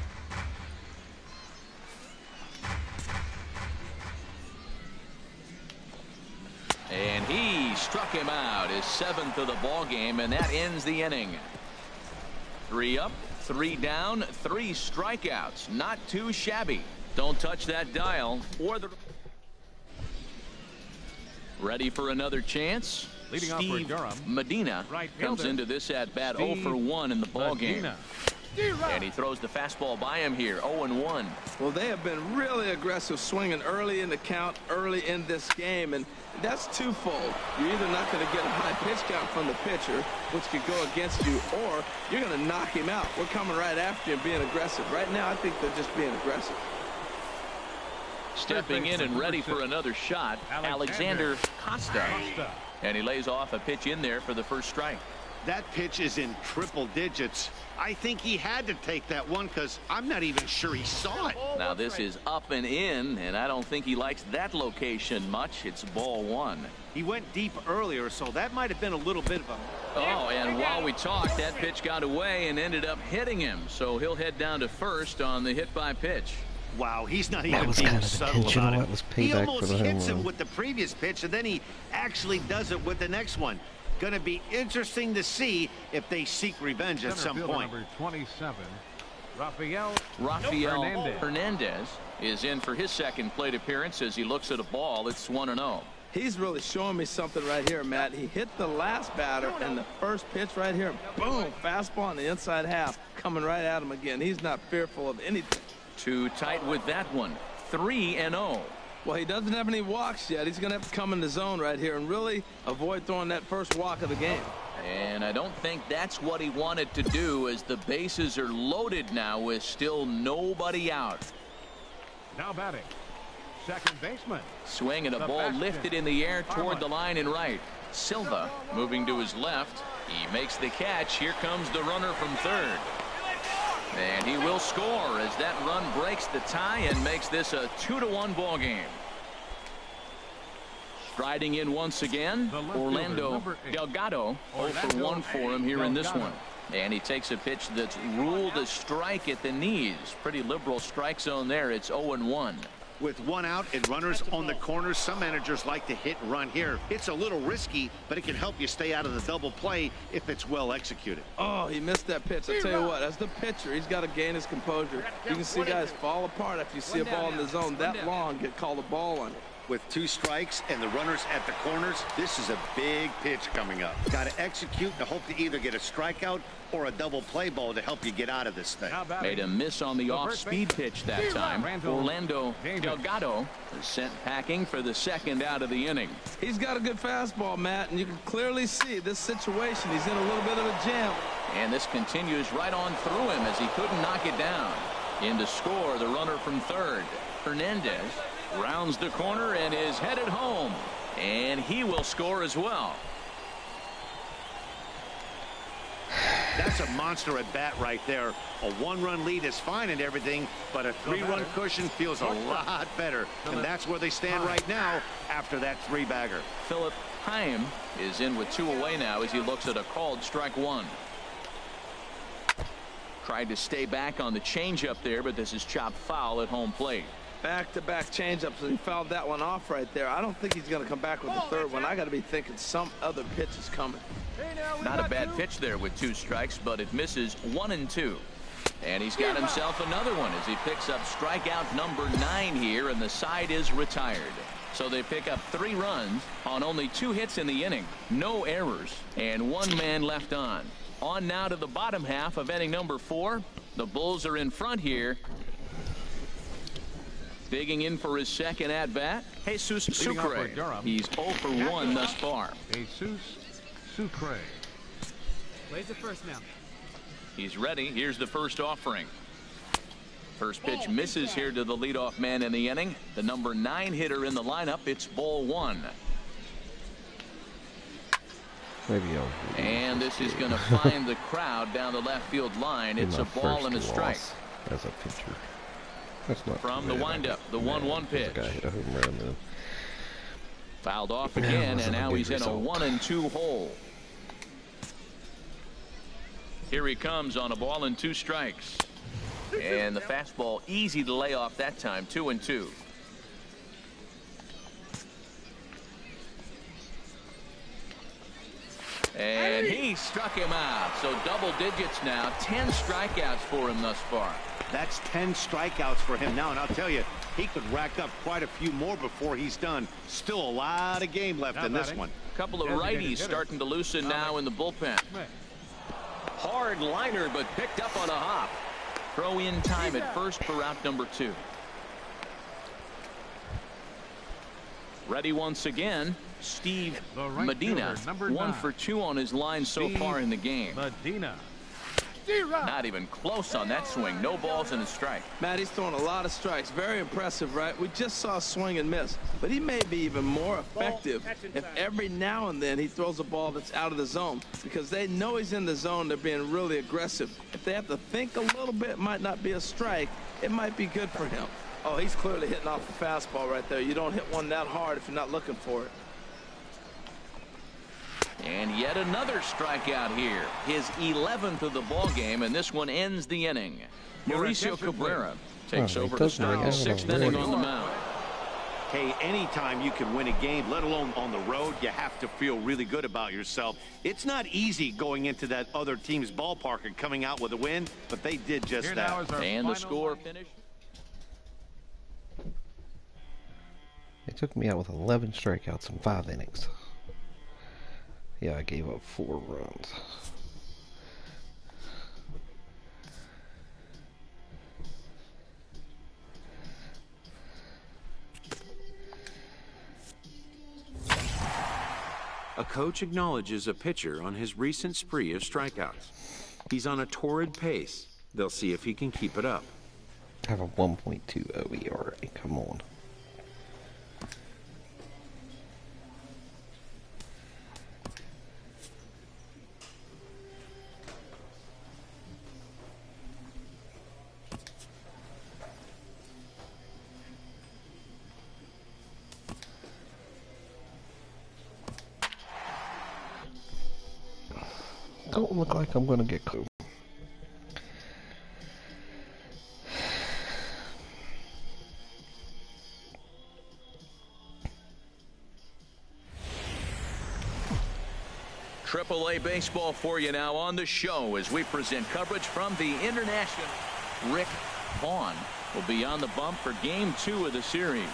And he struck him out, his 7th of the ball game, and that ends the inning. 3 up, 3 down, 3 strikeouts. Not too shabby. Don't touch that dial. Or the ready for another chance. Leading off for Durham, Medina comes into this at bat 0 for 1 in the ball game. And he throws the fastball by him here, 0-1. Well, they have been really aggressive swinging early in the count, early in this game, and that's twofold. You're either not going to get a high pitch count from the pitcher, which could go against you, or you're going to knock him out. We're coming right after you and being aggressive. Right now, I think they're just being aggressive. Stepping in and ready for another shot, Alexander Costa. And he lays off a pitch in there for the first strike. That pitch is in triple digits. I think he had to take that one because I'm not even sure he saw it. Now this is up and in, and I don't think he likes that location much. It's ball 1. He went deep earlier, so that might have been a little bit of a... Oh, and while we talked, that pitch got away and ended up hitting him. So he'll head down to first on the hit by pitch. Wow, he's not That even was being kind of subtle intentional. about it. That was He payback almost for the home hits him run. with the previous pitch, and then he actually does it with the next one. Going to be interesting to see if they seek revenge at some point. Number 27, Rafael Hernandez is in for his second plate appearance as he looks at a ball. It's 1-0. He's really showing me something right here, Matt. He hit the last batter, and the first pitch right here, boom, fastball on the inside half, coming right at him again. He's not fearful of anything. Too tight with that one. 3-0. Well, he doesn't have any walks yet. He's going to have to come in the zone right here and really avoid throwing that first walk of the game. And I don't think that's what he wanted to do, as the bases are loaded now with still nobody out. now batting. Second baseman. Swing and a ball lifted in the air toward the line and right. Silva moving to his left. He makes the catch. Here comes the runner from third. And he will score as that run breaks the tie and makes this a 2-1 ball game. Striding in once again, Orlando Delgado. 0-for-1 for him here in this one. And he takes a pitch that's ruled a strike at the knees. Pretty liberal strike zone there. It's 0-1. With one out and runners on the corners, some managers like to hit and run here. It's a little risky, but it can help you stay out of the double play if it's well executed. Oh, he missed that pitch. I'll tell you what, as the pitcher, he's got to gain his composure. You can see guys fall apart after you see a ball in the zone that long, get called a ball on it. With 2 strikes and the runners at the corners, this is a big pitch coming up. Got to execute to hope to either get a strikeout or a double play ball to help you get out of this thing. Made a miss on the off-speed pitch that time. Orlando Delgado is sent packing for the second out of the inning. He's got a good fastball, Matt, and you can clearly see this situation. He's in a little bit of a jam. And this continues right on through him as he couldn't knock it down. In to score, the runner from third. Hernandez rounds the corner and is headed home. And he will score as well. That's a monster at bat right there. A 1-run lead is fine and everything, but a 3-run cushion feels a lot better. And that's where they stand right now after that 3-bagger. Philip Heim is in with 2 away now as he looks at a called strike 1. Tried to stay back on the changeup there, but this is chopped foul at home plate. Back-to-back changeups, and he fouled that one off right there. I don't think he's going to come back with the third one. I got to be thinking some other pitch is coming. Not a bad pitch there with 2 strikes, but it misses 1-2. And he's got himself another one as he picks up strikeout number 9 here, and the side is retired. So they pick up 3 runs on only 2 hits in the inning, no errors, and 1 man left on. On now to the bottom half of inning number 4. The Bulls are in front here. Digging in for his second at-bat, Jesus Sucre. He's 0-for-1 thus far. Jesus Sucre. Plays it first now. He's ready. Here's the first offering. First pitch misses here to the leadoff man in the inning. The number 9 hitter in the lineup. It's ball 1. And this is going to find the crowd down the left field line. It's a ball and a strike. As a pitcher. That's not from the windup, the 1-1 pitch. Guy hit a home run then. Fouled off again, and now he's in a 1-2 hole. Here he comes on a ball and 2 strikes. And the fastball easy to lay off that time, 2-2. And he struck him out. So double digits now, 10 strikeouts for him thus far. That's 10 strikeouts for him now, and I'll tell you, he could rack up quite a few more before he's done. Still a lot of game left in this one. A couple of righties starting to loosen now in the bullpen. Hard liner, but picked up on a hop. Throw in time at first for out number 2. Ready once again, Steve Medina. 1 for 2 on his line so far in the game. Medina. Not even close on that swing. No balls and a strike. Matt, he's throwing a lot of strikes. Very impressive, right? We just saw a swing and miss, but he may be even more effective if every now and then he throws a ball that's out of the zone, because they know he's in the zone. They're being really aggressive. If they have to think a little bit, it might not be a strike. It might be good for him. Oh, he's clearly hitting off the fastball right there. You don't hit one that hard if you're not looking for it. And yet another strikeout here. His 11th of the ball game, and this one ends the inning. Mauricio Cabrera takes over to start the sixth inning on the mound. Hey, anytime you can win a game, let alone on the road, you have to feel really good about yourself. It's not easy going into that other team's ballpark and coming out with a win, but they did just that. And the score finished. They took me out with 11 strikeouts in 5 innings. Yeah, I gave up 4 runs. A coach acknowledges a pitcher on his recent spree of strikeouts. He's on a torrid pace. They'll see if he can keep it up. I have a 1.20 ERA. Come on. Don't look like I'm gonna get cool. AAA baseball for you now on the show as we present coverage from the International. Rick Vaughn will be on the bump for game 2 of the series.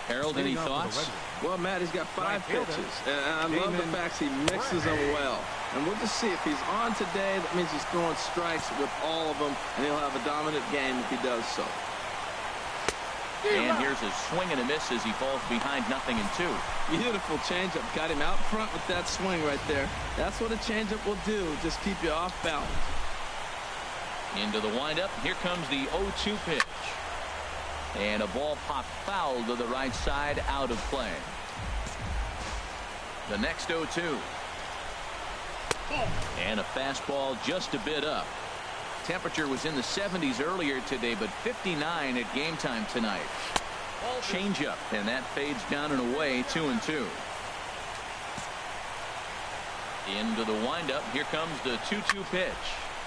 Harold, any thoughts? Well, Matt, he's got 5 pitches, and I love the fact he mixes them well. And we'll just see if he's on today. That means he's throwing strikes with all of them, and he'll have a dominant game if he does so. And here's a swing and a miss as he falls behind 0-2. Beautiful changeup. Got him out front with that swing right there. That's what a changeup will do. Just keep you off balance. Into the windup. Here comes the 0-2 pitch. And a ball popped foul to the right side, out of play. The next 0-2. And a fastball just a bit up. Temperature was in the 70s earlier today, but 59 at game time tonight. Changeup, and that fades down and away, 2-2. Into the windup. Here comes the 2-2 pitch.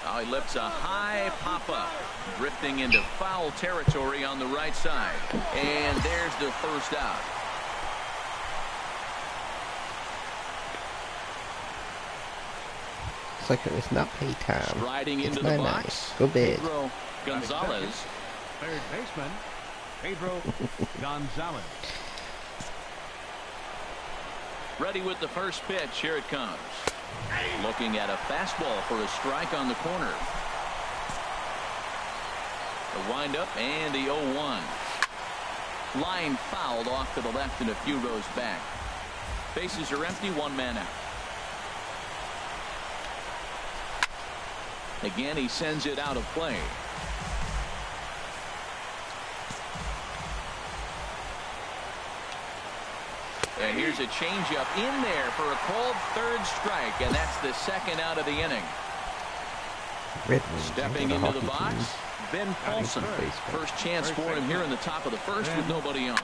Oh, he lifts a high pop-up, drifting into foul territory on the right side. And there's the first out. It's like it's not pay time. Striding it's into the box. Go bed. Pedro Gonzalez. Third baseman, Pedro Gonzalez. Ready with the first pitch. Here it comes. Looking at a fastball for a strike on the corner. The windup and the 0-1. Line fouled off to the left and a few rows back. Bases are empty, 1 man out. Again, he sends it out of play. And here's a changeup in there for a called third strike, and that's the second out of the inning. Stepping into the box, Ben Paulson. First chance for him here in the top of the first with nobody on.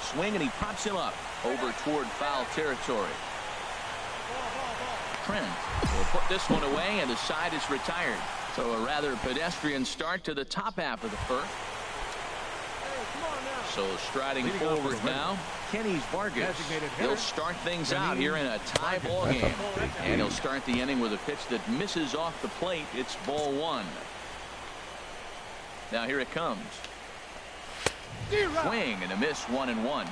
Swing, and he pops him up over toward foul territory. Trent will put this one away, and the side is retired. So a rather pedestrian start to the top half of the first. So striding forward now, Kenny Vargas. He'll start things out here in a tie ball game. And he'll start the inning with a pitch that misses off the plate. It's ball 1. Now here it comes. Swing and a miss, 1-1.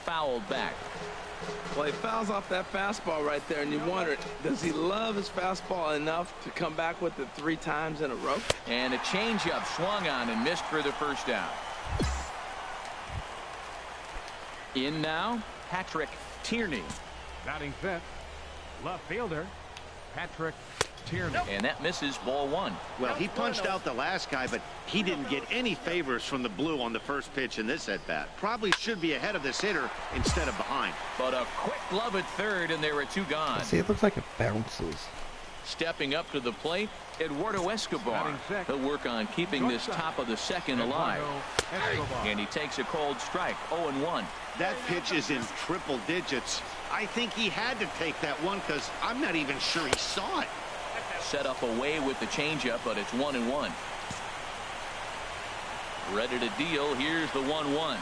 Fouled back. Well, he fouls off that fastball right there, and you wonder, does he love his fastball enough to come back with it 3 times in a row? And a changeup swung on and missed for the first out. In now, Patrick Tierney. Batting 5th, left fielder, Patrick Tierney. And that misses, ball 1. Well, he punched out the last guy, but he didn't get any favors from the blue on the first pitch in this at-bat. Probably should be ahead of this hitter instead of behind. But a quick glove at third, and there were 2 gone. See, it looks like it bounces. Stepping up to the plate, Eduardo Escobar. He'll work on keeping this top of the second alive. And he takes a cold strike, 0-1. That pitch is in triple digits. I think he had to take that one because I'm not even sure he saw it. Set up away with the changeup, but it's 1-1. Ready to deal. Here's the 1-1.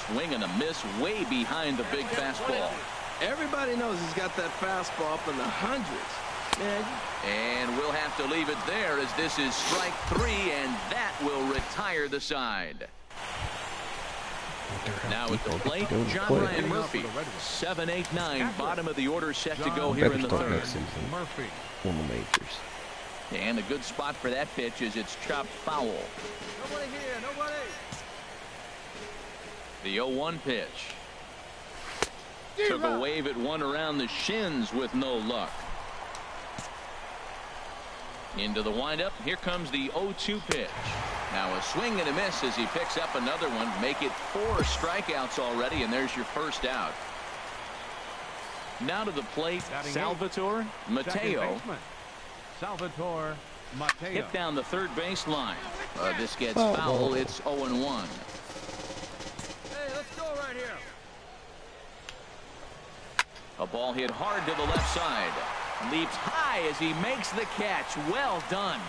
Swing and a miss way behind the big fastball. Everybody knows he's got that fastball up in the hundreds. Man. And we'll have to leave it there as this is strike 3, and that will retire the side. Now at the plate, John Ryan Murphy. 7, 8, 9, bottom of the order set to go here in the third. Murphy. One of the majors. And a good spot for that pitch is it's chopped foul. Nobody here, nobody. The 0-1 pitch. Took a wave at one around the shins with no luck. Into the windup. Here comes the 0-2 pitch. Now a swing and a miss as he picks up another one. Make it 4 strikeouts already, and there's your first out. Now to the plate, Salvatore Mateo. Salvatore Mateo. Hit down the third base line. This gets foul. It's 0-1. Hey, let's go right here. A ball hit hard to the left side. Leaps high as he makes the catch. Well done.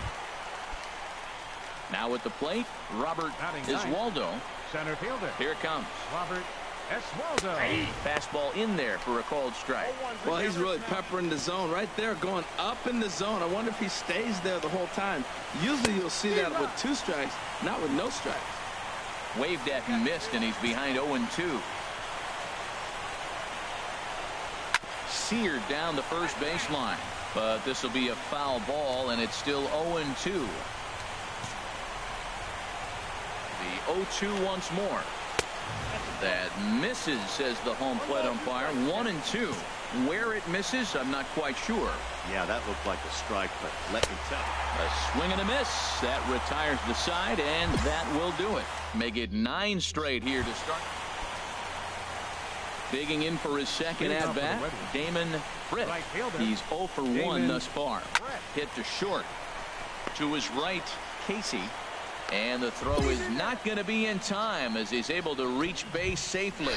Now at the plate, Robert Oswaldo. Center fielder. Here it comes. Robert Oswaldo. Fastball in there for a called strike. Well, he's really peppering the zone right there, going up in the zone. I wonder if he stays there the whole time. Usually you'll see that with 2 strikes, not with no strikes. Waved at and missed, and he's behind 0-2. Seared down the first baseline, but this will be a foul ball, and it's still 0-2. The 0-2 once more. That misses, says the home plate umpire. 1-2. Where it misses, I'm not quite sure. Yeah, that looked like a strike, but let me tell you. A swing and a miss. That retires the side, and that will do it. Make it 9 straight here to start. Digging in for his second at-bat, Damon Fritt. He's 0 for 1 thus far. Hit to short. To his right, Casey. And the throw is not going to be in time as he's able to reach base safely.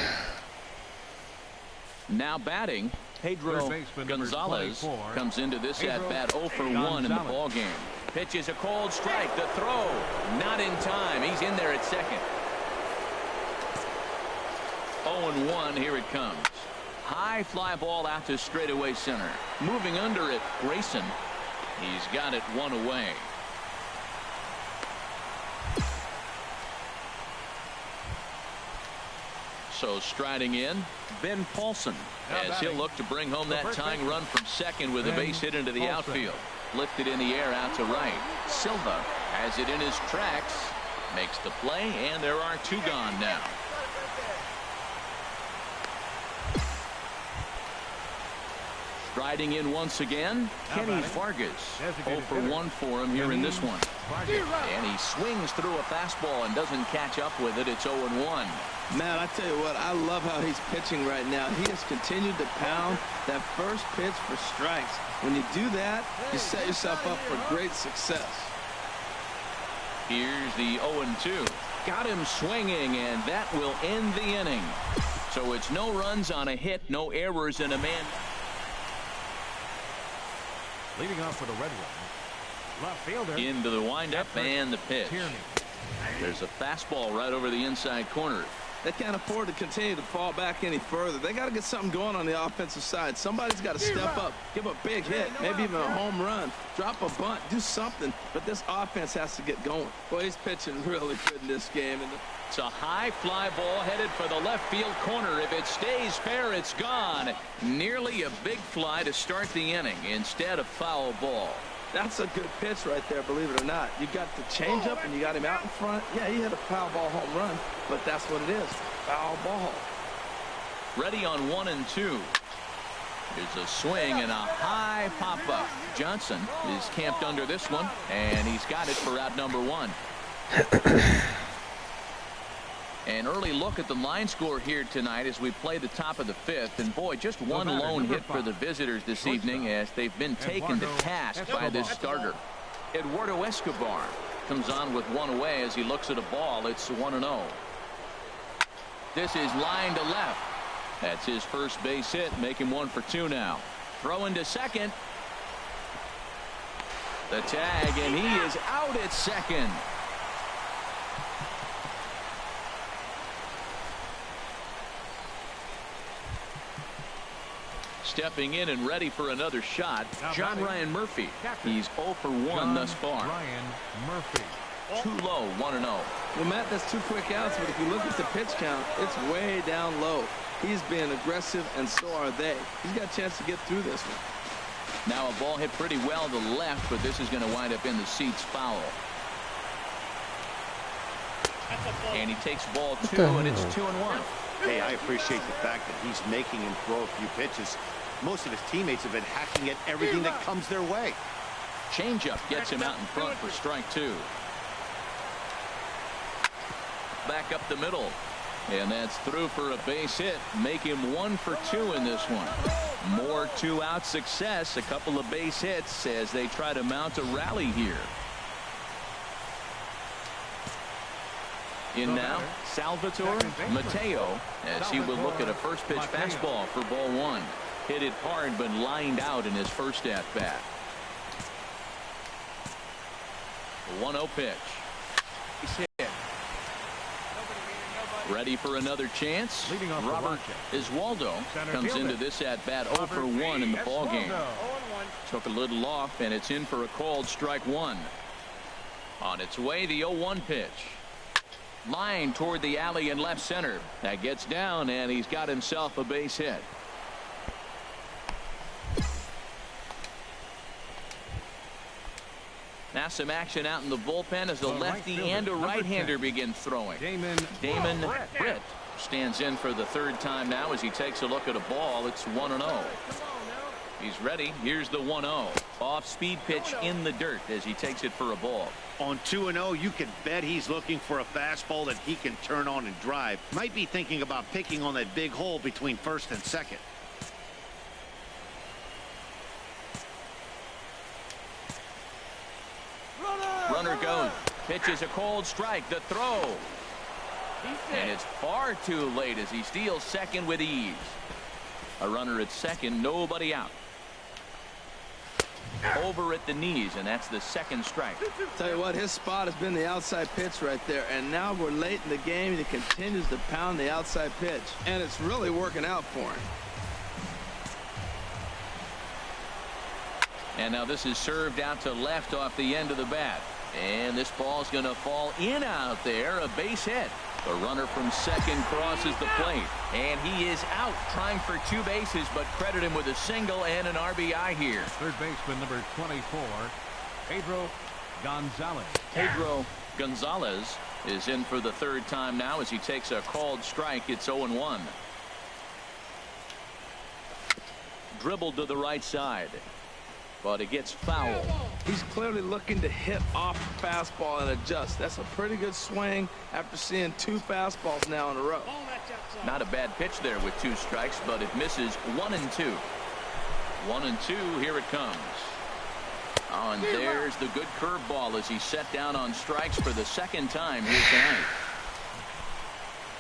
Now batting, Pedro Gonzalez comes into this at-bat 0 for 1 in the ballgame. Pitches a cold strike. The throw not in time. He's in there at second. 0-1. Here it comes. High fly ball out to straightaway center. Moving under it, Grayson. He's got it 1 away. So striding in, Ben Paulson, as he'll look to bring home that tying run from second with a base hit into the outfield. Lifted in the air out to right. Silva has it in his tracks, makes the play, and there are 2 gone now. Striding in once again, Kenny Vargas. 0 for 1 for him here in this one. And he swings through a fastball and doesn't catch up with it. It's 0-1. Man, I tell you what, I love how he's pitching right now. He has continued to pound that first pitch for strikes. When you do that, you set yourself up for great success. Here's the 0-2. Got him swinging, and that will end the inning. So it's no runs on a hit, no errors, and a man. Leading off for the Red Wings, left fielder. Into the windup and the pitch. Tierney. There's a fastball right over the inside corner. They can't afford to continue to fall back any further. They got to get something going on the offensive side. Somebody's got to step up, give a big hit, maybe even a home run, drop a bunt, do something. But this offense has to get going. Boy, he's pitching really good in this game. It's a high fly ball headed for the left field corner. If it stays fair, it's gone. Nearly a big fly to start the inning instead of foul ball. That's a good pitch right there, believe it or not. You got the changeup and you got him out in front. Yeah, he hit a foul ball home run, but that's what it is. Foul ball. Ready on 1 and 2. There's a swing and a high pop-up. Johnson is camped under this one, and he's got it for out number 1. An early look at the line score here tonight as we play the top of the 5th. And boy, just one lone hit for the visitors this evening as they've been taken to task by this starter. Eduardo Escobar comes on with 1 away as he looks at a ball. It's 1-0. This is line to left. That's his first base hit, make him 1 for 2 now. Throwing to second. The tag, and he is out at second. Stepping in and ready for another shot, John Ryan Murphy. He's 0 for 1 thus far. Ryan Murphy. Too low, 1-0. Well, Matt, that's 2 quick outs, but if you look at the pitch count, it's way down low. He's being aggressive, and so are they. He's got a chance to get through this one. Now a ball hit pretty well to the left, but this is going to wind up in the seats foul. And he takes ball 2, and it's 2-1. Hey, I appreciate the fact that he's making him throw a few pitches. Most of his teammates have been hacking at everything that comes their way. Changeup gets him out in front for strike 2. Back up the middle. And that's through for a base hit. Make him 1 for 2 in this one. More 2-out success. A couple of base hits as they try to mount a rally here. In now, Salvatore Mateo, as he will look at a first pitch fastball for ball 1. Hit it hard, but lined out in his first at bat. 1-0 pitch. He's hit. Ready for another chance. Robert Iswaldo comes into this at bat 0 for 1 in the ball game. Took a little off, and it's in for a called strike 1. On its way, the 0-1 pitch. Line toward the alley in left center. That gets down, and he's got himself a base hit. Now some action out in the bullpen as a lefty and a right-hander begin throwing. Damon Britt stands in for the third time now as he takes a look at a ball. It's 1-0. He's ready. Here's the 1-0. Off-speed pitch in the dirt as he takes it for a ball. On 2-0, you can bet he's looking for a fastball that he can turn on and drive. Might be thinking about picking on that big hole between first and second. Runner goes. Pitch is a cold strike. The throw. And it's far too late as he steals second with ease. A runner at second, nobody out. Over at the knees, and that's the second strike. Tell you what, his spot has been the outside pitch right there, and now we're late in the game, and he continues to pound the outside pitch, and it's really working out for him. And now this is served out to left off the end of the bat. And this ball's going to fall in out there. A base hit. The runner from second crosses the plate. And he is out trying for 2 bases, but credit him with a single and an RBI here. Third baseman number 24, Pedro Gonzalez. Pedro Gonzalez is in for the third time now as he takes a called strike. It's 0-1. Dribbled to the right side, but it gets foul. He's clearly looking to hit off the fastball and adjust. That's a pretty good swing after seeing 2 fastballs now in a row. Not a bad pitch there with 2 strikes, but it misses 1-2. 1-2, here it comes. Oh, and there's the good curveball as he's set down on strikes for the second time here tonight.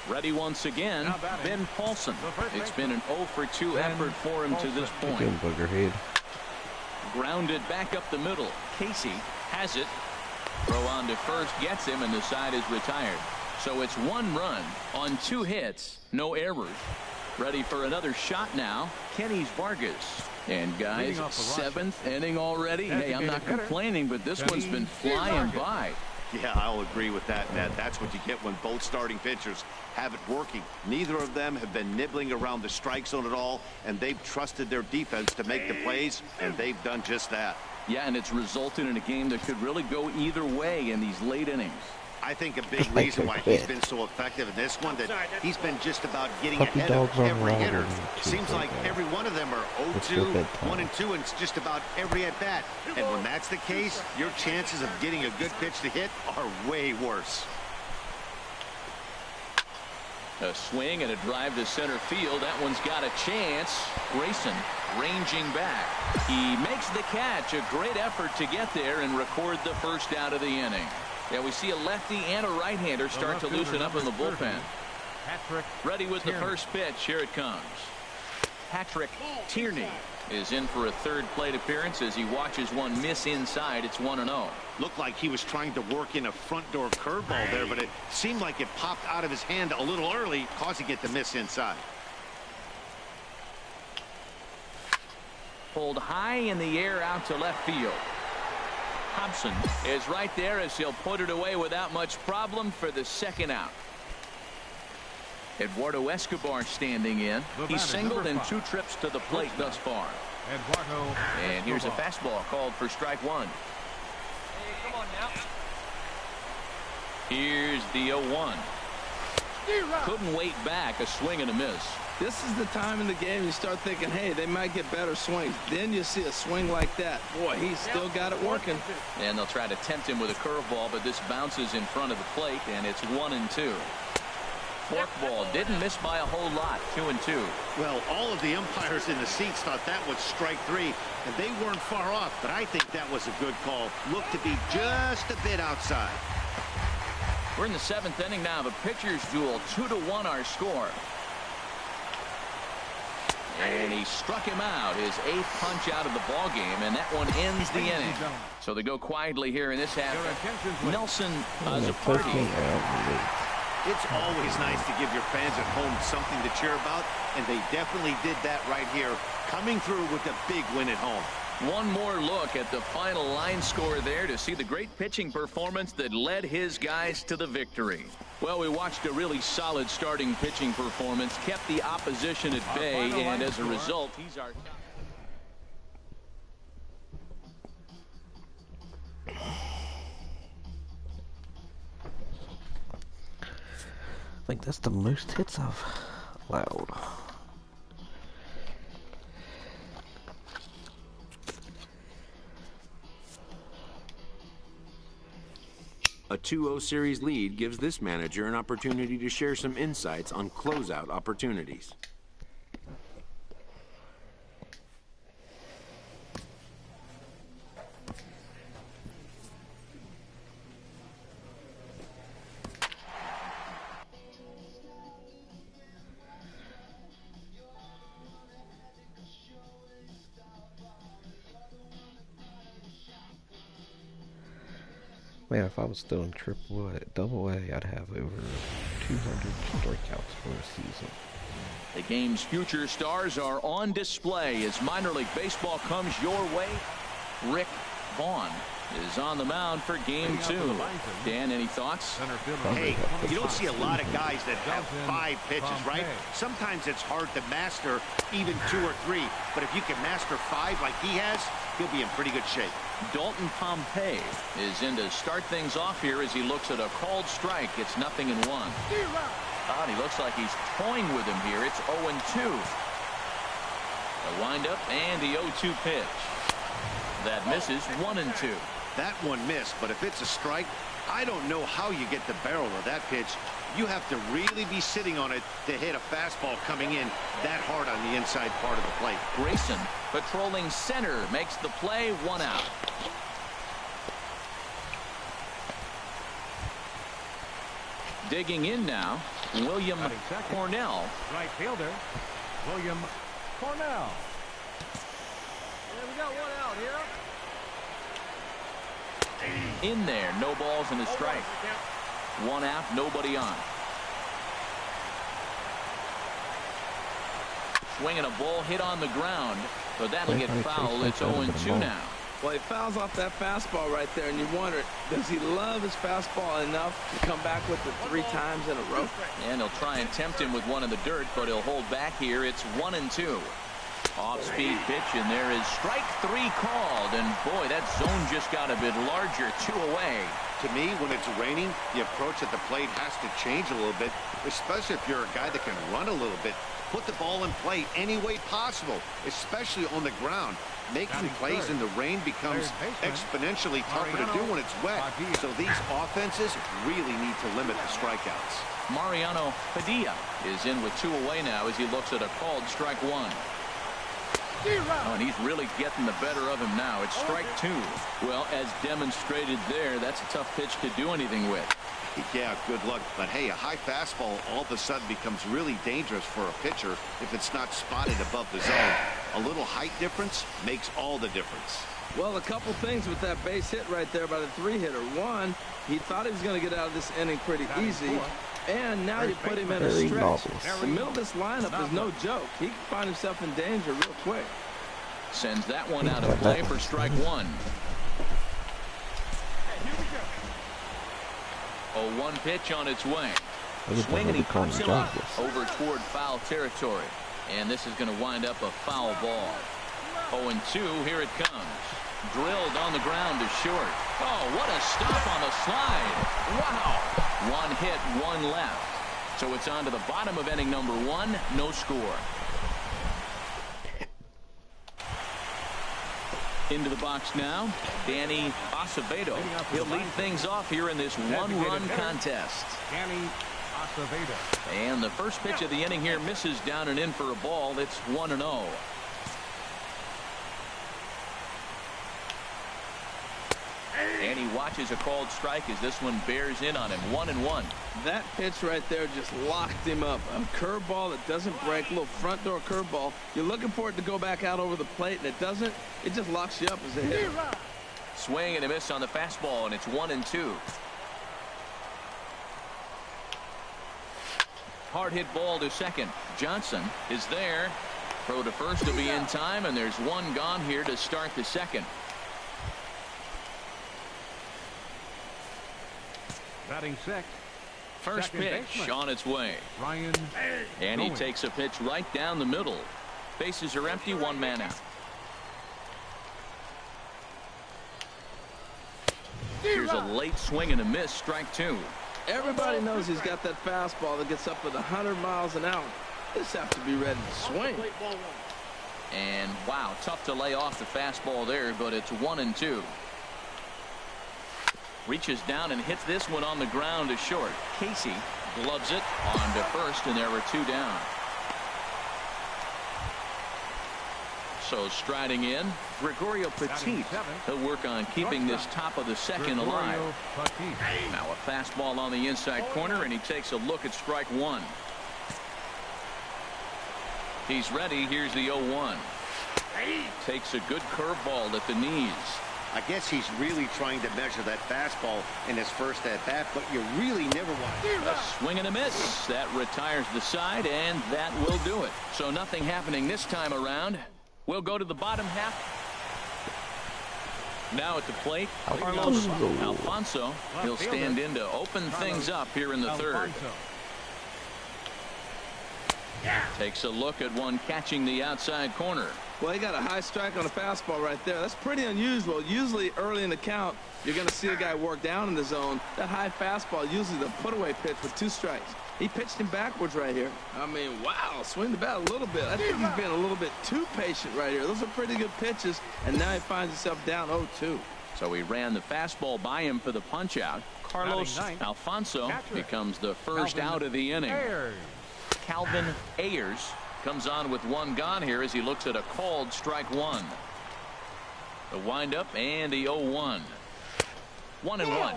Ready once again, Ben Paulson. It's been an 0 for 2 effort for him to this point. Good boogerhead. Grounded back up the middle. Casey has it. Throw on to first gets him, and the side is retired. So it's 1 run on 2 hits, no errors. Ready for another shot now. Kenny Vargas. And guys, 7th inning already. Hey, I'm not complaining, but this one's been flying by. Yeah, I'll agree with that, Matt. That's what you get when both starting pitchers have it working. Neither of them have been nibbling around the strike zone at all, and they've trusted their defense to make the plays, and they've done just that. Yeah, and it's resulted in a game that could really go either way in these late innings. I think a big reason why he's been so effective in this one, that he's been just about getting Puppy ahead of dogs on every hitter. Ryan. Seems like every one of them are 0-2, 1-2, and it's just about every at-bat. And when that's the case, your chances of getting a good pitch to hit are way worse. A swing and a drive to center field. That one's got a chance. Grayson ranging back. He makes the catch. A great effort to get there and record the first out of the inning. Yeah, we see a lefty and a right-hander start to loosen up in the bullpen. Ready with the first pitch. Here it comes. Patrick Tierney is in for a third plate appearance as he watches one miss inside. It's 1-0. Looked like he was trying to work in a front door curveball there, but it seemed like it popped out of his hand a little early, causing it to miss inside. Pulled high in the air out to left field. Hobson is right there as he'll put it away without much problem for the second out. Eduardo Escobar standing in. He's singled in 2 trips to the plate thus far. And here's a fastball called for strike 1. Hey, come on now. Here's the 0-1. Couldn't wait back. A swing and a miss. This is the time in the game you start thinking, hey, they might get better swings. Then you see a swing like that. Boy, he's still got it working. And they'll try to tempt him with a curveball, but this bounces in front of the plate, and it's 1-2. Forkball didn't miss by a whole lot. 2-2. Well, all of the umpires in the seats thought that was strike 3, and they weren't far off, but I think that was a good call. Looked to be just a bit outside. We're in the 7th inning now of a pitcher's duel. 2-1 our score. And he struck him out, his 8th punch out of the ball game, and that one ends the inning. So they go quietly here in this half. Nelson as a party. It's always nice to give your fans at home something to cheer about, and they definitely did that right here, coming through with a big win at home. One more look at the final line score there to see the great pitching performance that led his guys to the victory. Well, we watched a really solid starting pitching performance, kept the opposition at bay, and as a result, he's our top. I think that's the most hits I've allowed. A 2-0 series lead gives this manager an opportunity to share some insights on closeout opportunities. Man, if I was still in Double A, I'd have over 200 strikeouts for a season. The game's future stars are on display as minor league baseball comes your way. Rick Vaughn is on the mound for game 2. Dan, any thoughts? Hey, you don't see a lot of guys that have 5 pitches, right? Sometimes it's hard to master even 2 or 3, but if you can master 5 like he has, he'll be in pretty good shape. Dalton Pompey is in to start things off here as he looks at a called strike. It's 0-1. And he looks like he's toying with him here. It's 0-2. The windup and the 0-2 pitch. That misses. 1-2. That one missed, but if it's a strike, I don't know how you get the barrel of that pitch. You have to really be sitting on it to hit a fastball coming in that hard on the inside part of the plate. Grayson patrolling center makes the play. 1 out. Digging in now, William Cornell. Right fielder, William Cornell. Yeah, we got 1 out here. In there, no balls and a strike. 1 out, nobody on. Swinging a ball hit on the ground, but that'll get fouled. It's 0-2 now. Well, he fouls off that fastball right there, and you wonder, does he love his fastball enough to come back with it 3 times in a row? And he'll try and tempt him with one in the dirt, but he'll hold back here. It's 1-2. Off-speed pitch, and there is strike 3 called. And boy, that zone just got a bit larger. 2 away. To me, when it's raining, the approach at the plate has to change a little bit, especially if you're a guy that can run a little bit. Put the ball in play any way possible, especially on the ground. Making plays in the rain becomes exponentially tougher to do when it's wet. So these offenses really need to limit the strikeouts. Mariano Padilla is in with 2 away now as he looks at a called strike 1. Oh, and he's really getting the better of him now. It's strike 2. Well, as demonstrated there, that's a tough pitch to do anything with. Yeah, good luck. But hey, a high fastball all of a sudden becomes really dangerous for a pitcher if it's not spotted above the zone. A little height difference makes all the difference. Well, a couple things with that base hit right there by the 3-hitter. One, he thought he was going to get out of this inning pretty easy. And now you put him in a stretch. The middle of this lineup is no joke. He can find himself in danger real quick. Sends that one out of play for strike one. 0-1 pitch on its way. Swing and he pops him up over toward foul territory. And this is going to wind up a foul ball. 0-2, here it comes. Drilled on the ground to short. Oh, what a stop on the slide. Wow. One hit, one left. So it's on to the bottom of inning number one. No score. Into the box now, Danny Acevedo. He'll lead things off here in this one-run contest. Danny Acevedo. And the first pitch of the inning here misses down and in for a ball. It's 1-0. And he watches a called strike as this one bears in on him. 1-1. That pitch right there just locked him up. A curveball that doesn't break, a little front door curveball. You're looking for it to go back out over the plate, and it doesn't. It just locks you up as a hitter. Swing and a miss on the fastball, and it's 1-2. Hard hit ball to second. Johnson is there. Throw to first will be in time, and there's one gone here to start the second. Batting sixth. First pitch on its way. Ryan. And he takes a pitch right down the middle. Bases are empty, one man out. Here's a late swing and a miss, strike two. Everybody knows he's got that fastball that gets up at 100 miles an hour. Just have to be ready to swing. And wow, tough to lay off the fastball there, but it's 1-2. Reaches down and hits this one on the ground to short. Casey gloves it on to first, and there were two down. So striding in, Gregorio Petit. He'll work on keeping this top of the second alive. Now a fastball on the inside corner, and he takes a look at strike one. He's ready. Here's the 0-1. Takes a good curveball at the knees. I guess he's really trying to measure that fastball in his first at-bat, but you really never want to. A swing and a miss. That retires the side, and that will do it. So nothing happening this time around. We'll go to the bottom half. Now at the plate, Carlos Alfonso. He'll stand in to open things up here in the third. Takes a look at one catching the outside corner. Well, he got a high strike on a fastball right there. That's pretty unusual. Usually early in the count, you're going to see a guy work down in the zone. That high fastball, usually the put-away pitch with two strikes. He pitched him backwards right here. I mean, wow, swing the bat a little bit. I think he's been a little bit too patient right here. Those are pretty good pitches, and now he finds himself down 0-2. So he ran the fastball by him for the punch-out. Carlos Alfonso becomes the first out of the inning. Calvin Ayers comes on with one gone here as he looks at a called strike one. The windup and the 0-1. 1-1.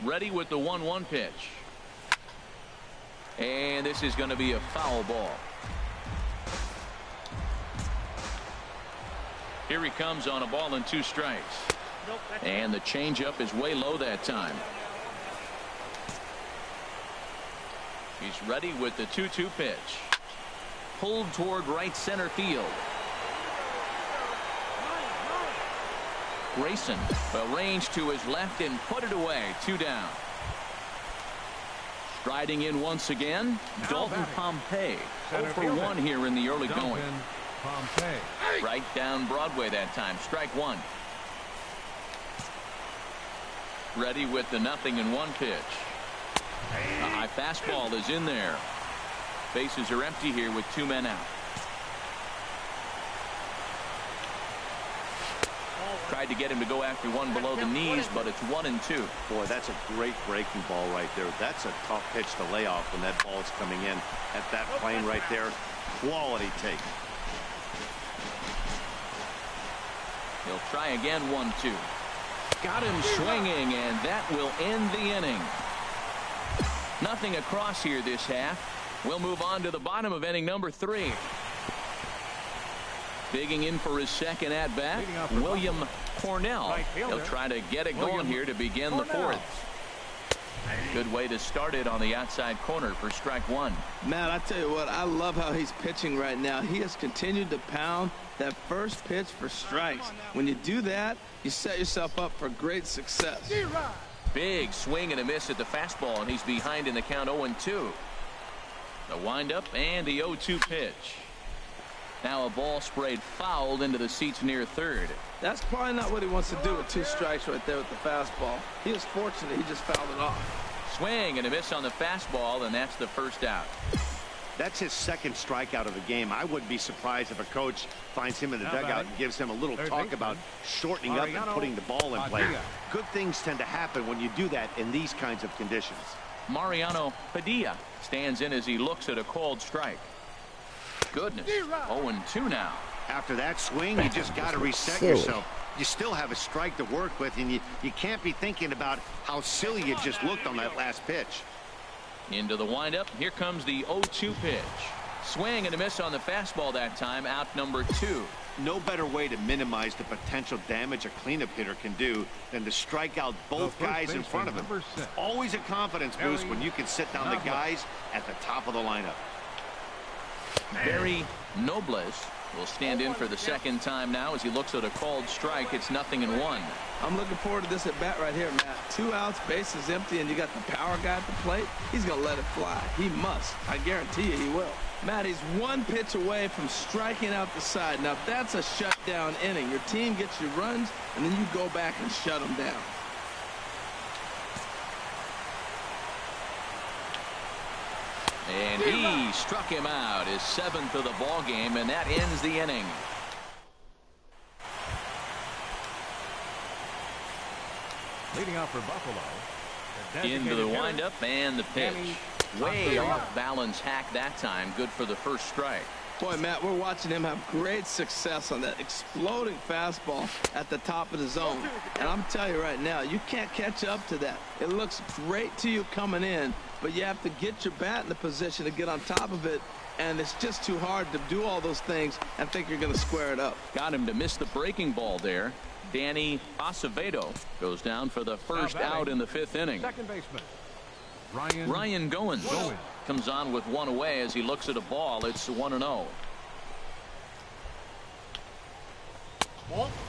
Ready with the 1-1 pitch. And this is going to be a foul ball. Here he comes on a ball and two strikes. And the changeup is way low that time. He's ready with the 2-2 pitch. Pulled toward right center field. Grayson arranged to his left and put it away. Two down. Striding in once again, Dalton Pompey. 0-for-1 here in the early going. Right down Broadway that time. Strike one. Ready with the 0-1 pitch. A high fastball is in there. Bases are empty here with two men out. Tried to get him to go after one below the knees, but it's 1-2. Boy, that's a great breaking ball right there. That's a tough pitch to lay off when that ball is coming in at that plane right there. Quality take. He'll try again. 1-2. Got him swinging, and that will end the inning. Nothing across here this half. We'll move on to the bottom of inning number 3. Digging in for his second at-bat, William Cornell. He'll try to get it going here to begin the 4th. Good way to start it on the outside corner for strike 1. Matt, I tell you what, I love how he's pitching right now. He has continued to pound that first pitch for strikes. When you do that, you set yourself up for great success. Big swing and a miss at the fastball, and he's behind in the count 0-2. The windup and the 0-2 pitch. Now a ball sprayed fouled into the seats near third. That's probably not what he wants to do with 2 strikes right there with the fastball. He was fortunate he just fouled it off. Swing and a miss on the fastball, and that's the first out. That's his second strikeout of the game. I wouldn't be surprised if a coach finds him in the dugout and gives him a little talk about shortening up and putting the ball in play. Good things tend to happen when you do that in these kinds of conditions. Mariano Padilla stands in as he looks at a called strike. Goodness, 0-2 now. After that swing, you just got to reset yourself. You still have a strike to work with, and you can't be thinking about how silly you just looked on that last pitch. Into the windup. Here comes the 0-2 pitch. Swing and a miss on the fastball that time. Out number 2. No better way to minimize the potential damage a cleanup hitter can do than to strike out both guys in front of him. Always a confidence boost when you can sit down the guys at the top of the lineup. Barry Nobles will stand in for the second time now as he looks at a called strike. It's 0-1. I'm looking forward to this at bat right here, Matt. 2 outs, base is empty, and you got the power guy at the plate. He's going to let it fly. He must. I guarantee you he will. Matt, he's 1 pitch away from striking out the side. Now, that's a shutdown inning. Your team gets your runs, and then you go back and shut them down. And he struck him out, his 7th of the ball game, and that ends the inning. Leading off for Buffalo. Into the windup and the pitch. Way off balance hack that time. Good for the first strike. Boy, Matt, we're watching him have great success on that exploding fastball at the top of the zone. And I'm telling you right now, you can't catch up to that. It looks great to you coming in, but you have to get your bat in the position to get on top of it. And it's just too hard to do all those things and think you're going to square it up. Got him to miss the breaking ball there. Danny Acevedo goes down for the first out in the 5th inning. Second baseman Ryan Goins comes on with 1 away as he looks at a ball. It's 1-0.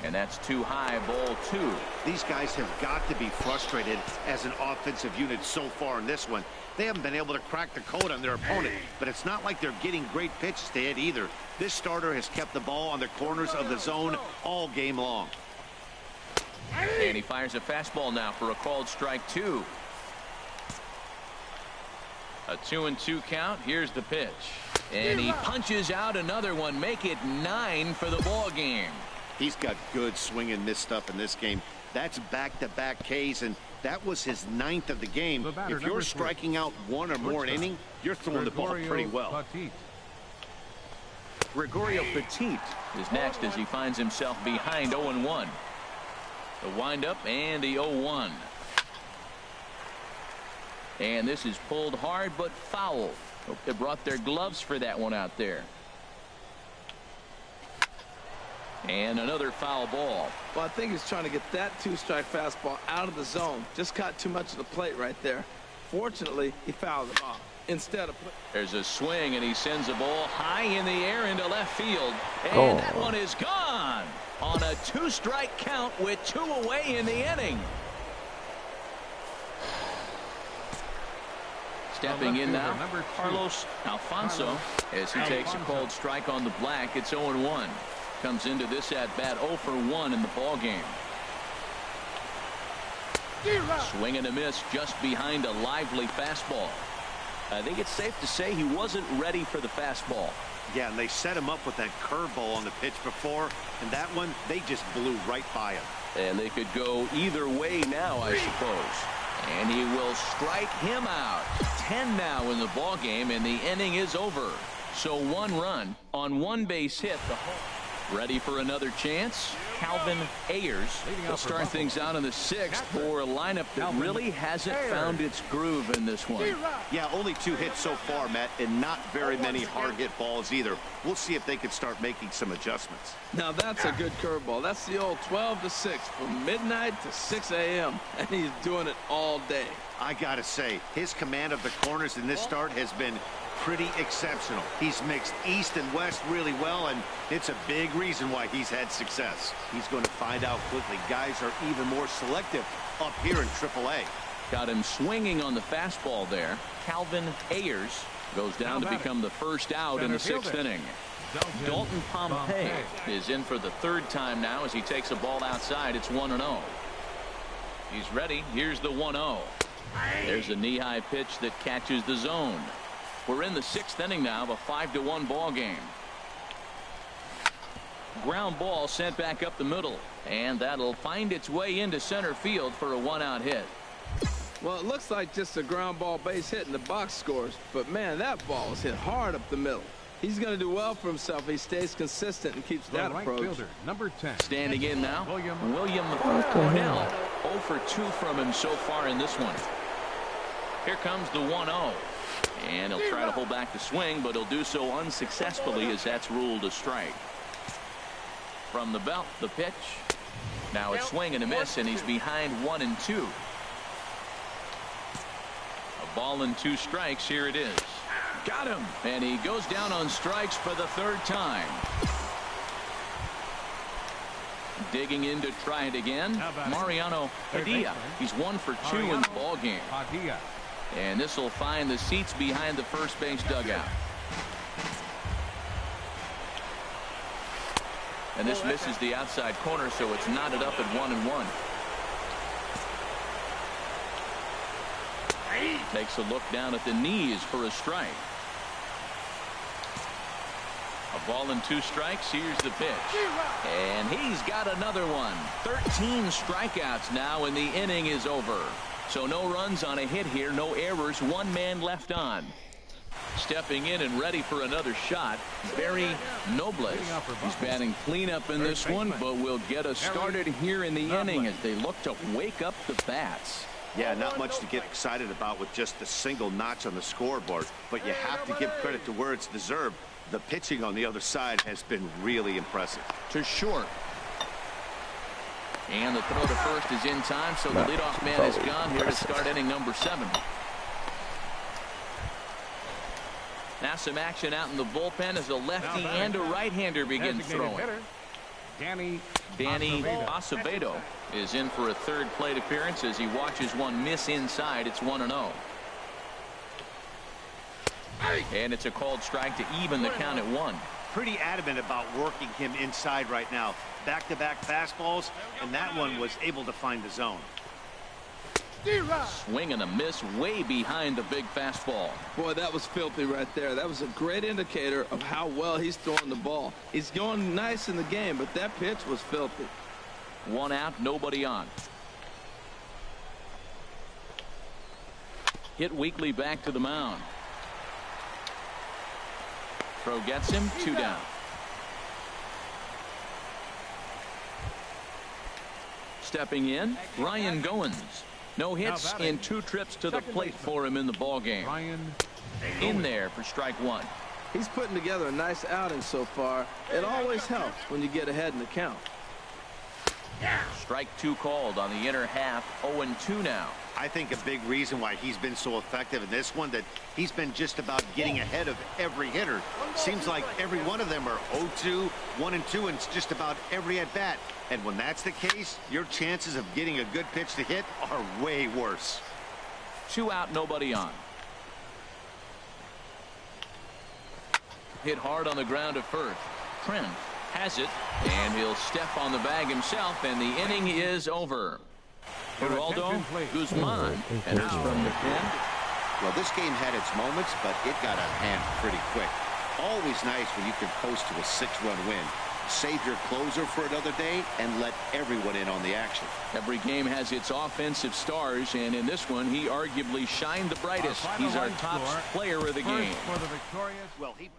And that's too high, ball 2. These guys have got to be frustrated as an offensive unit so far in this one. They haven't been able to crack the code on their opponent, but it's not like they're getting great pitches to hit either. This starter has kept the ball on the corners of the zone all game long. And he fires a fastball now for a called strike 2. A 2-2 count. Here's the pitch. And he punches out another one. Make it 9 for the ball game. He's got good swing and miss stuff in this game. That's back-to-back Ks, and that was his 9th of the game. If you're striking out 1 or more an inning, you're throwing the ball pretty well. Gregorio Petit is next as he finds himself behind 0-1. The windup and the 0-1. And this is pulled hard but foul. Hope they brought their gloves for that one out there. And another foul ball. Well, I think he's trying to get that 2-strike fastball out of the zone. Just caught too much of the plate right there. Fortunately, he fouled it off. Instead of there's a swing, and he sends a ball high in the air into left field. And that one is gone on a 2-strike count with 2 away in the inning. Stepping in now, Carlos Alfonso, as he takes a called strike on the black. It's 0-1. Comes into this at bat 0 for 1 in the ball game. Swing and a miss just behind a lively fastball. I think it's safe to say he wasn't ready for the fastball. Yeah, and they set him up with that curveball on the pitch before, and that one, they just blew right by him. And they could go either way now, I suppose. And he will strike him out. 10 now in the ball game, and the inning is over. So 1 run on 1 base hit. Ready for another chance. Calvin Ayers will start things out in the 6th for a lineup that really hasn't found its groove in this one. Yeah, only 2 hits so far, Matt, and not very many hard hit balls either. We'll see if they can start making some adjustments. Now that's a good curveball. That's the old 12 to 6 from midnight to 6 a.m. and he's doing it all day. I gotta say, his command of the corners in this start has been pretty exceptional. He's mixed east and west really well, and it's a big reason why he's had success. He's going to find out quickly. Guys are even more selective up here in AAA. Got him swinging on the fastball there. Calvin Ayers goes down to become the first out in the 6th inning. Dalton Pompey is in for the 3rd time now as he takes a ball outside. It's 1-0. He's ready. Here's the 1-0. There's a knee-high pitch that catches the zone. We're in the 6th inning now of a 5-1 ball game. Ground ball sent back up the middle, and that'll find its way into center field for a 1-out hit. Well, it looks like just a ground ball base hit in the box scores, but man, that ball was hit hard up the middle. He's going to do well for himself if he stays consistent and keeps that approach. Fielder, number 10. Standing in now, William Cornell. 0 for 2 from him so far in this one. Here comes the 1-0. And he'll try to hold back the swing, but he'll do so unsuccessfully as that's ruled a strike. From the belt, the pitch. Now it's swing and a miss, and he's behind 1-2. A ball and 2 strikes. Here it is. Got him. And he goes down on strikes for the 3rd time. Digging in to try it again. Mariano Padilla. He's 1 for 2 in the ball game. And this will find the seats behind the first base dugout. And this misses the outside corner, so it's knotted up at 1-1. Takes a look down at the knees for a strike. A ball and 2 strikes. Here's the pitch. And he's got another one. 13 strikeouts now, and the inning is over. So no runs on a hit here, no errors, 1 man left on. Stepping in and ready for another shot, Barry Nobles. He's batting cleanup in this one, but will get us started here in the inning as they look to wake up the bats. Yeah, not much to get excited about with just a single notch on the scoreboard, but you have to give credit to where it's deserved. The pitching on the other side has been really impressive. To short. And the throw to first is in time, so the leadoff man is gone here to start inning number 7. Now some action out in the bullpen as a lefty and a right-hander begin throwing. Danny Acevedo is in for a 3rd plate appearance as he watches one miss inside. It's 1-0. And it's a called strike to even the count at 1. Pretty adamant about working him inside right now. Back-to-back fastballs, and that one was able to find the zone. Swing and a miss way behind the big fastball. Boy, that was filthy right there. That was a great indicator of how well he's throwing the ball. He's going nice in the game, but that pitch was filthy. 1 out, nobody on. Hit Weekly back to the mound. Throw gets him, 2 down. Stepping in, Ryan Goins. No hits in 2 trips to the plate for him in the ball game. In there for strike 1. He's putting together a nice outing so far. It always helps when you get ahead in the count. Strike 2 called on the inner half. 0-2 now. I think a big reason why he's been so effective in this one, that he's been just about getting ahead of every hitter. Seems like every one of them are 0-2, 1-2, and it's just about every at bat. And when that's the case, your chances of getting a good pitch to hit are way worse. 2 out, nobody on. Hit hard on the ground at first. Trent has it, and he'll step on the bag himself, and the inning is over. Geraldo Guzman enters from the pen. Well, this game had its moments, but it got out of hand pretty quick. Always nice when you can coast to a 6-run win. Save your closer for another day and let everyone in on the action. Every game has its offensive stars, and in this one, he arguably shined the brightest. He's our top player of the game. Well, he...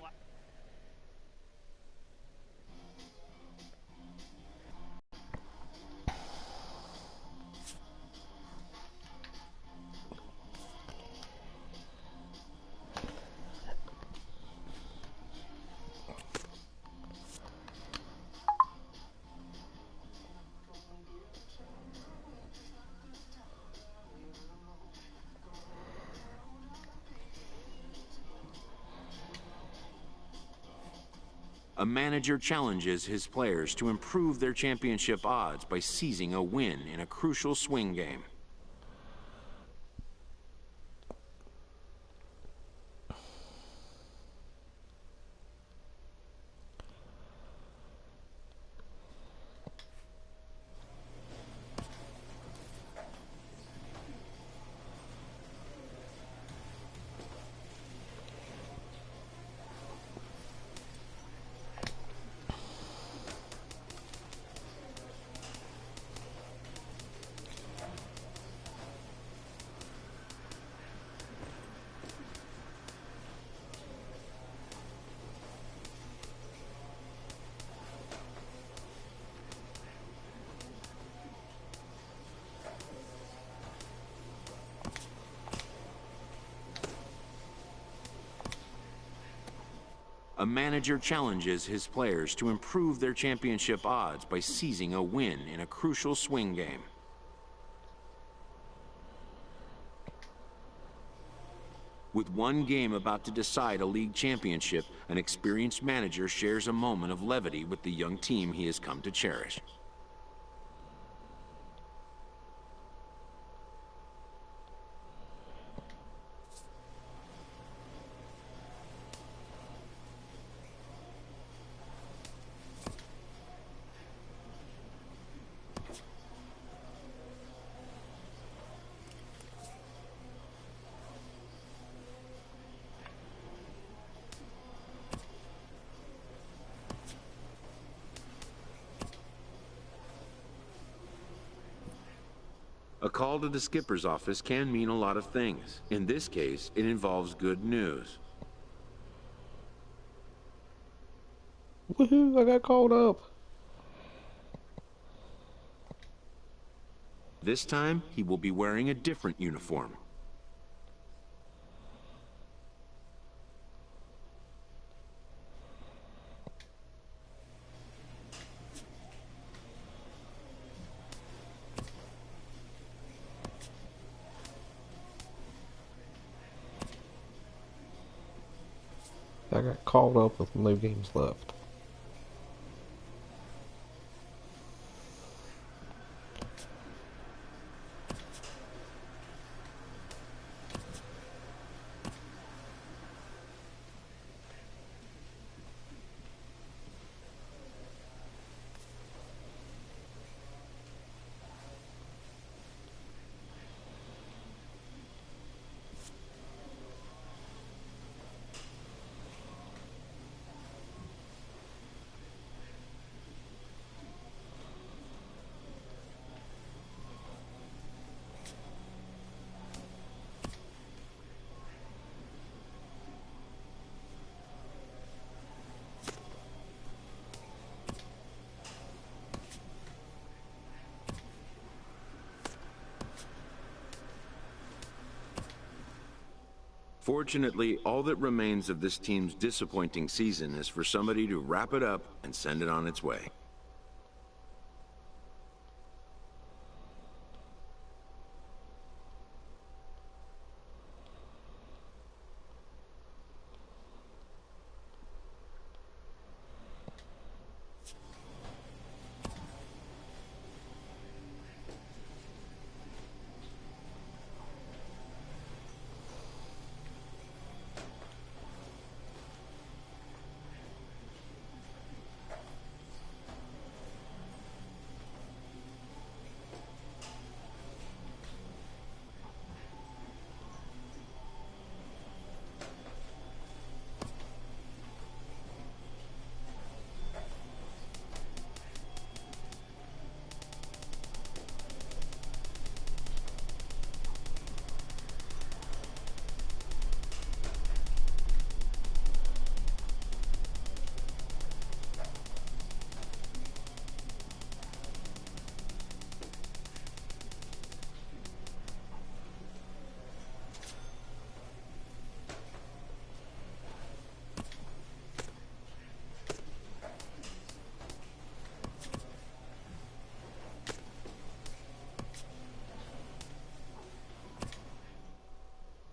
A manager challenges his players to improve their championship odds by seizing a win in a crucial swing game. A manager challenges his players to improve their championship odds by seizing a win in a crucial swing game. With one game about to decide a league championship, an experienced manager shares a moment of levity with the young team he has come to cherish. A call to the skipper's office can mean a lot of things. In this case, it involves good news. Woohoo, I got called up. This time, he will be wearing a different uniform. I got called up with no games left. Fortunately, all that remains of this team's disappointing season is for somebody to wrap it up and send it on its way.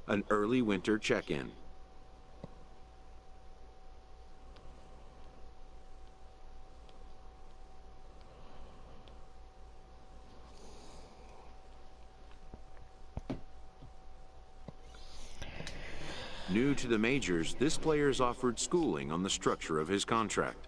An early winter check-in. New to the majors, this player is offered schooling on the structure of his contract.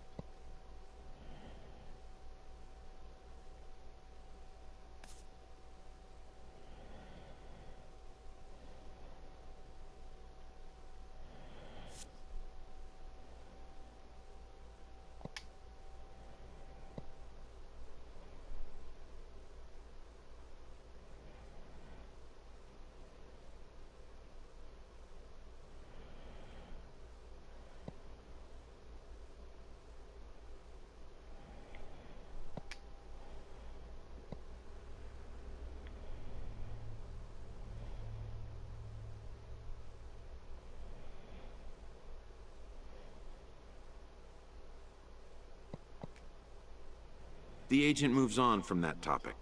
The agent moves on from that topic.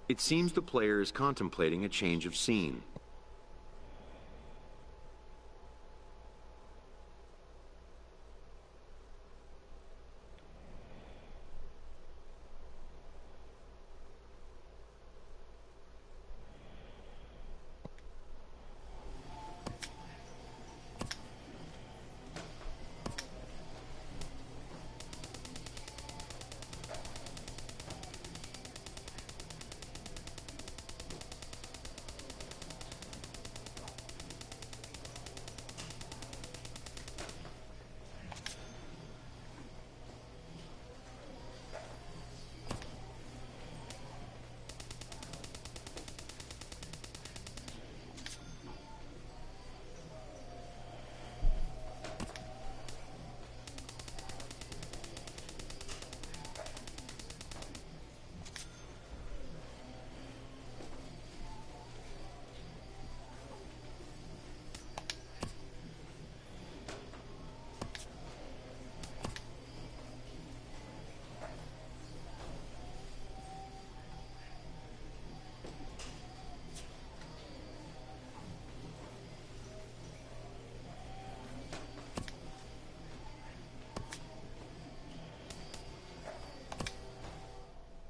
It seems the player is contemplating a change of scene.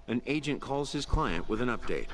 An agent calls his client with an update.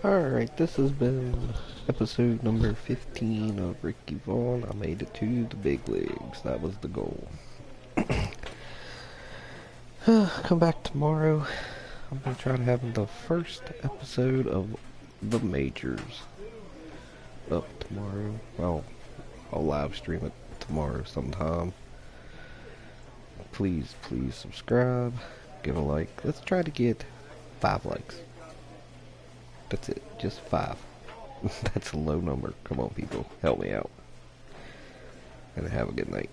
Alright, this has been episode number 15 of Ricky Vaughn. I made it to the big leagues. That was the goal. Come back tomorrow. I'm going to try to have the first episode of the majors up tomorrow. Well, I'll live stream it tomorrow sometime. Please subscribe. Give a like. Let's try to get 5 likes. That's it. Just 5. That's a low number. Come on, people. Help me out. And have a good night.